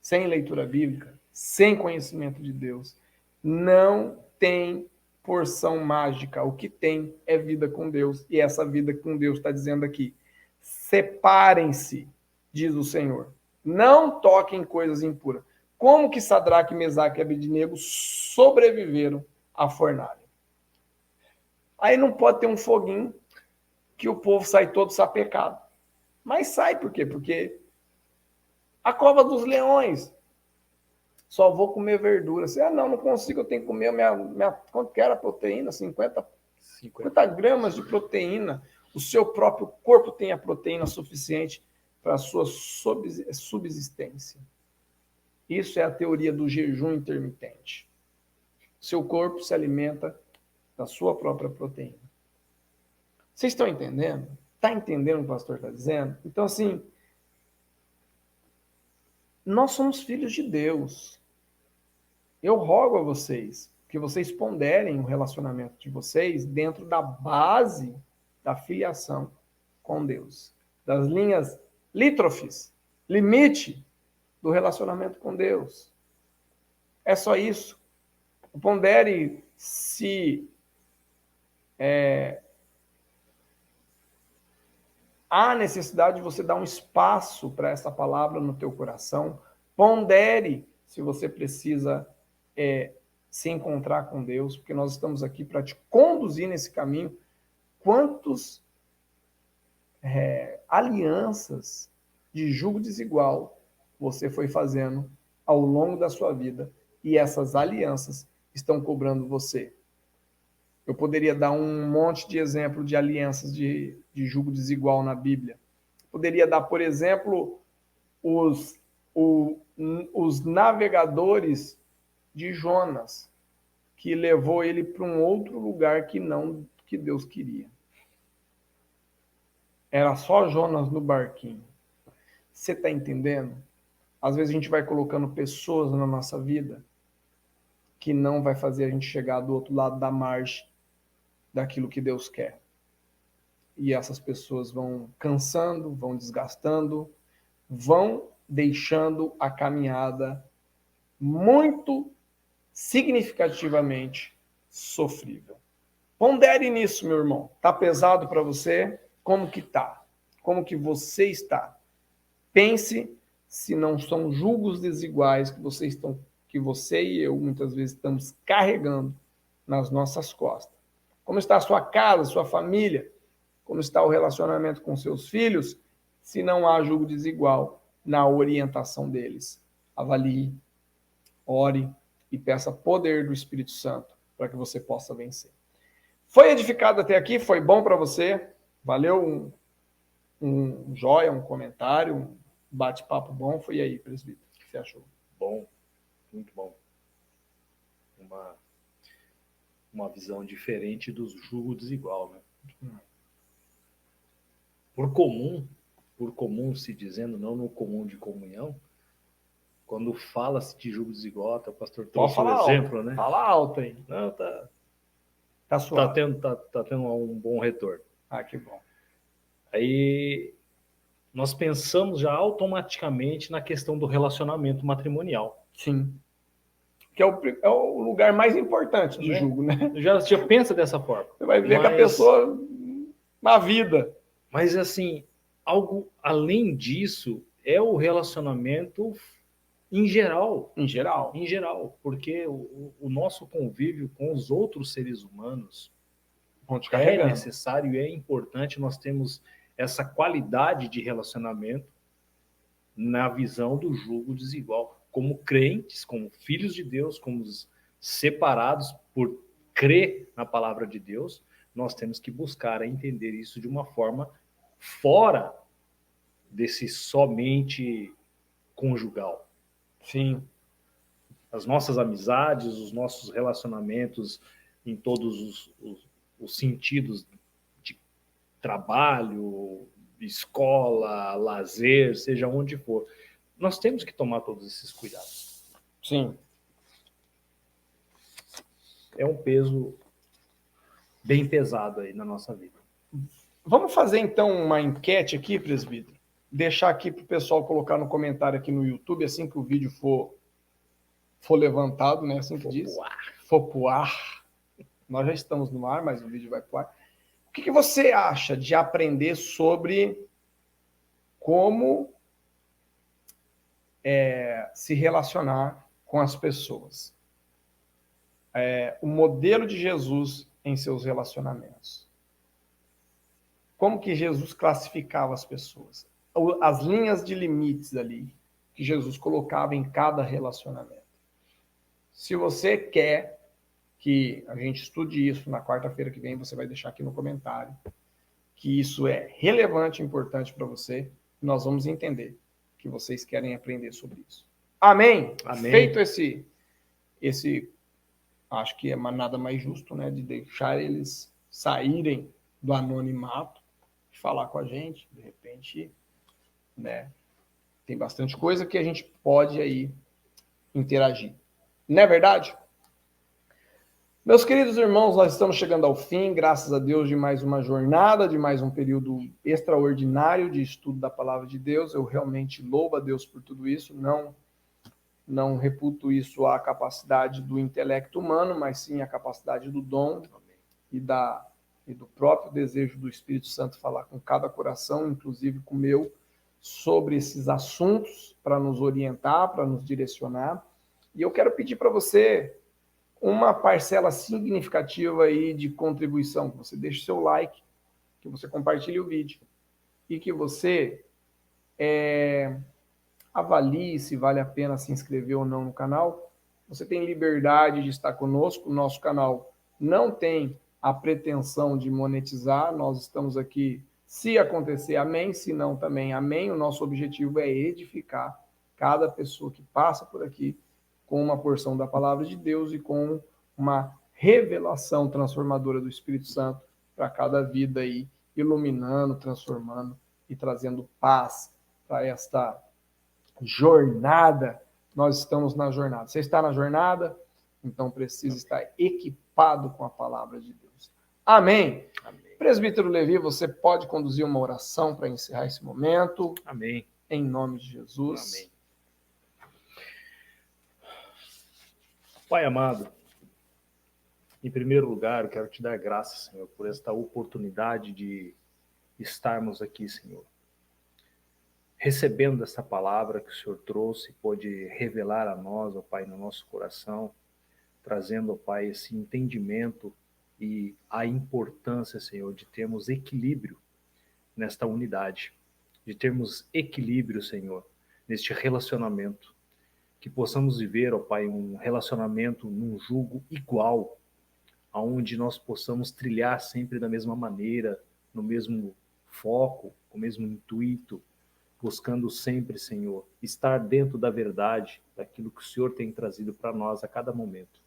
sem leitura bíblica, sem conhecimento de Deus, não tem porção mágica. O que tem é vida com Deus. E essa vida com Deus está dizendo aqui: separem-se, diz o Senhor. Não toquem coisas impuras. Como que Sadraque, Mesaque e Abednego sobreviveram à fornalha? Aí não pode ter um foguinho que o povo sai todo sapecado. Mas sai por quê? Porque a cova dos leões. Só vou comer verdura. Você, não consigo, eu tenho que comer quanto que era a proteína? 50 gramas de proteína. O seu próprio corpo tem a proteína suficiente para a sua subsistência. Isso é a teoria do jejum intermitente. Seu corpo se alimenta da sua própria proteína. Vocês estão entendendo? Está entendendo o que o pastor está dizendo? Então, assim, nós somos filhos de Deus. Eu rogo a vocês que vocês ponderem o relacionamento de vocês dentro da base da filiação com Deus. Das linhas lítrofes, limite do relacionamento com Deus. É só isso. Pondere se há necessidade de você dar um espaço para essa palavra no teu coração. Pondere se você precisa se encontrar com Deus, porque nós estamos aqui para te conduzir nesse caminho. Quantas alianças de jugo desigual você foi fazendo ao longo da sua vida, e essas alianças estão cobrando você. Eu poderia dar um monte de exemplo de alianças de jugo desigual na Bíblia. Poderia dar, por exemplo, os navegadores de Jonas. que levou ele para um outro lugar que não que Deus queria. Era só Jonas no barquinho. Você está entendendo? Às vezes a gente vai colocando pessoas na nossa vida que não vai fazer a gente chegar do outro lado da margem daquilo que Deus quer. E essas pessoas vão cansando, vão desgastando, vão deixando a caminhada muito significativamente sofrível. Pondere nisso, meu irmão. Tá pesado para você? Como que tá? Como que você está? Pense se não são julgos desiguais que você e eu muitas vezes estamos carregando nas nossas costas. Como está a sua casa, sua família? Como está o relacionamento com seus filhos? Se não há julgo desigual na orientação deles. Avalie, ore e peça poder do Espírito Santo para que você possa vencer. Foi edificado até aqui? Foi bom para você? Valeu um joia, um comentário, um bate-papo bom? Foi aí, presbítero. O que você achou? Bom, muito bom. Uma visão diferente dos julgos desigual, né? Por comum se dizendo, não no comum de comunhão, quando fala-se de julgo desigual, até o pastor trouxe um exemplo, né? Fala alto aí. Não, tá suave. Tá tendo um bom retorno. Ah, que bom. Aí nós pensamos já automaticamente na questão do relacionamento matrimonial. Sim. Que é o lugar mais importante de julgo, né? Já pensa dessa forma. Você vai ver que a pessoa na vida. Mas assim, algo além disso é o relacionamento em geral. Em geral. Em geral, porque o nosso convívio com os outros seres humanos é necessário e é importante nós termos essa qualidade de relacionamento na visão do julgo desigual. Como crentes, como filhos de Deus, como separados por crer na palavra de Deus, nós temos que buscar entender isso de uma forma fora desse somente conjugal. Sim. As nossas amizades, os nossos relacionamentos em todos os sentidos de trabalho, escola, lazer, seja onde for. Nós temos que tomar todos esses cuidados. Sim. É um peso bem pesado aí na nossa vida. Vamos fazer então uma enquete aqui, presbítero? Deixar aqui para o pessoal colocar no comentário aqui no YouTube, assim que o vídeo for levantado, né? Assim que diz. For pro ar. Nós já estamos no ar, mas o vídeo vai pro ar. O que você acha de aprender sobre como se relacionar com as pessoas? O modelo de Jesus em seus relacionamentos. Como que Jesus classificava as pessoas? As linhas de limites ali que Jesus colocava em cada relacionamento. Se você quer que a gente estude isso na quarta-feira que vem, você vai deixar aqui no comentário que isso é relevante e importante para você. Nós vamos entender que vocês querem aprender sobre isso. Amém? Amém. Feito esse acho que é nada mais justo, né, de deixar eles saírem do anonimato, falar com a gente, de repente, né, tem bastante coisa que a gente pode aí interagir. Não é verdade? Meus queridos irmãos, nós estamos chegando ao fim, graças a Deus, de mais uma jornada, de mais um período extraordinário de estudo da Palavra de Deus. Eu realmente louvo a Deus por tudo isso, não reputo isso à capacidade do intelecto humano, mas sim à capacidade do dom e do próprio desejo do Espírito Santo falar com cada coração, inclusive com o meu, sobre esses assuntos, para nos orientar, para nos direcionar. E eu quero pedir para você uma parcela significativa aí de contribuição, que você deixe seu like, que você compartilhe o vídeo e que você avalie se vale a pena se inscrever ou não no canal. Você tem liberdade de estar conosco, o nosso canal não tem a pretensão de monetizar, nós estamos aqui, se acontecer, amém, se não também, amém. O nosso objetivo é edificar cada pessoa que passa por aqui com uma porção da palavra de Deus e com uma revelação transformadora do Espírito Santo para cada vida aí, iluminando, transformando e trazendo paz para esta jornada. Nós estamos na jornada. Você está na jornada? Então precisa estar equipado com a palavra de Deus. Amém. Amém. Presbítero Levi, você pode conduzir uma oração para encerrar esse momento? Amém. Em nome de Jesus. Amém. Pai amado, em primeiro lugar, eu quero te dar graças, Senhor, por esta oportunidade de estarmos aqui, Senhor, recebendo essa palavra que o Senhor trouxe, pôde revelar a nós, ó Pai, no nosso coração, trazendo, ó Pai, esse entendimento e a importância, Senhor, de termos equilíbrio nesta unidade, de termos equilíbrio, Senhor, neste relacionamento, que possamos viver, ó Pai, um relacionamento num jugo igual, onde nós possamos trilhar sempre da mesma maneira, no mesmo foco, com o mesmo intuito, buscando sempre, Senhor, estar dentro da verdade, daquilo que o Senhor tem trazido para nós a cada momento.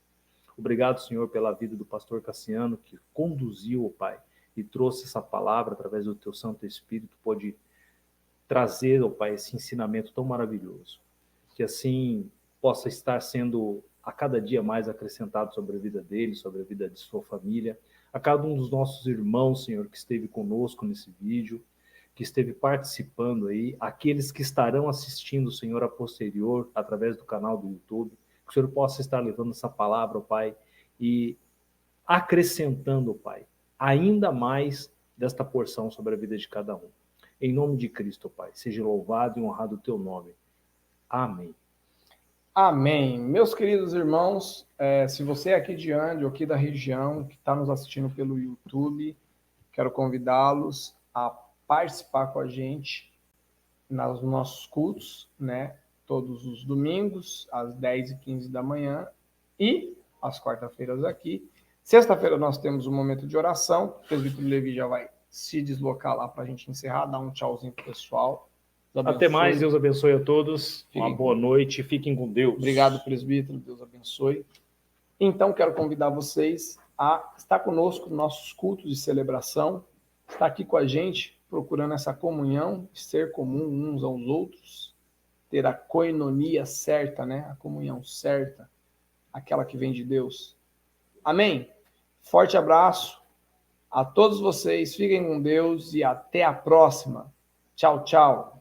Obrigado, Senhor, pela vida do pastor Cassiano, que conduziu, ó Pai, e trouxe essa palavra através do Teu Santo Espírito, pode trazer, ó Pai, esse ensinamento tão maravilhoso. Que assim possa estar sendo a cada dia mais acrescentado sobre a vida dele, sobre a vida de sua família, a cada um dos nossos irmãos, Senhor, que esteve conosco nesse vídeo, que esteve participando aí, aqueles que estarão assistindo, Senhor, a posterior, através do canal do YouTube, que o Senhor possa estar levando essa palavra, ó Pai, e acrescentando, ó Pai, ainda mais desta porção sobre a vida de cada um. Em nome de Cristo, ó Pai, seja louvado e honrado o Teu nome. Amém. Amém. Meus queridos irmãos, se você é aqui de Ande ou aqui da região, que está nos assistindo pelo YouTube, quero convidá-los a participar com a gente nos nossos cultos, né? Todos os domingos, às 10h15 da manhã e às quarta-feiras aqui. Sexta-feira nós temos um momento de oração. O presbítero Levi já vai se deslocar lá para a gente encerrar, dar um tchauzinho pro pessoal. Até mais, Deus abençoe a todos. Uma boa noite, fiquem com Deus. Obrigado, presbítero, Deus abençoe. Então, quero convidar vocês a estar conosco nos nossos cultos de celebração, estar aqui com a gente, procurando essa comunhão, ser comum uns aos outros, ter a koinonia certa, né? A comunhão certa, aquela que vem de Deus. Amém? Forte abraço a todos vocês, fiquem com Deus e até a próxima. Tchau, tchau.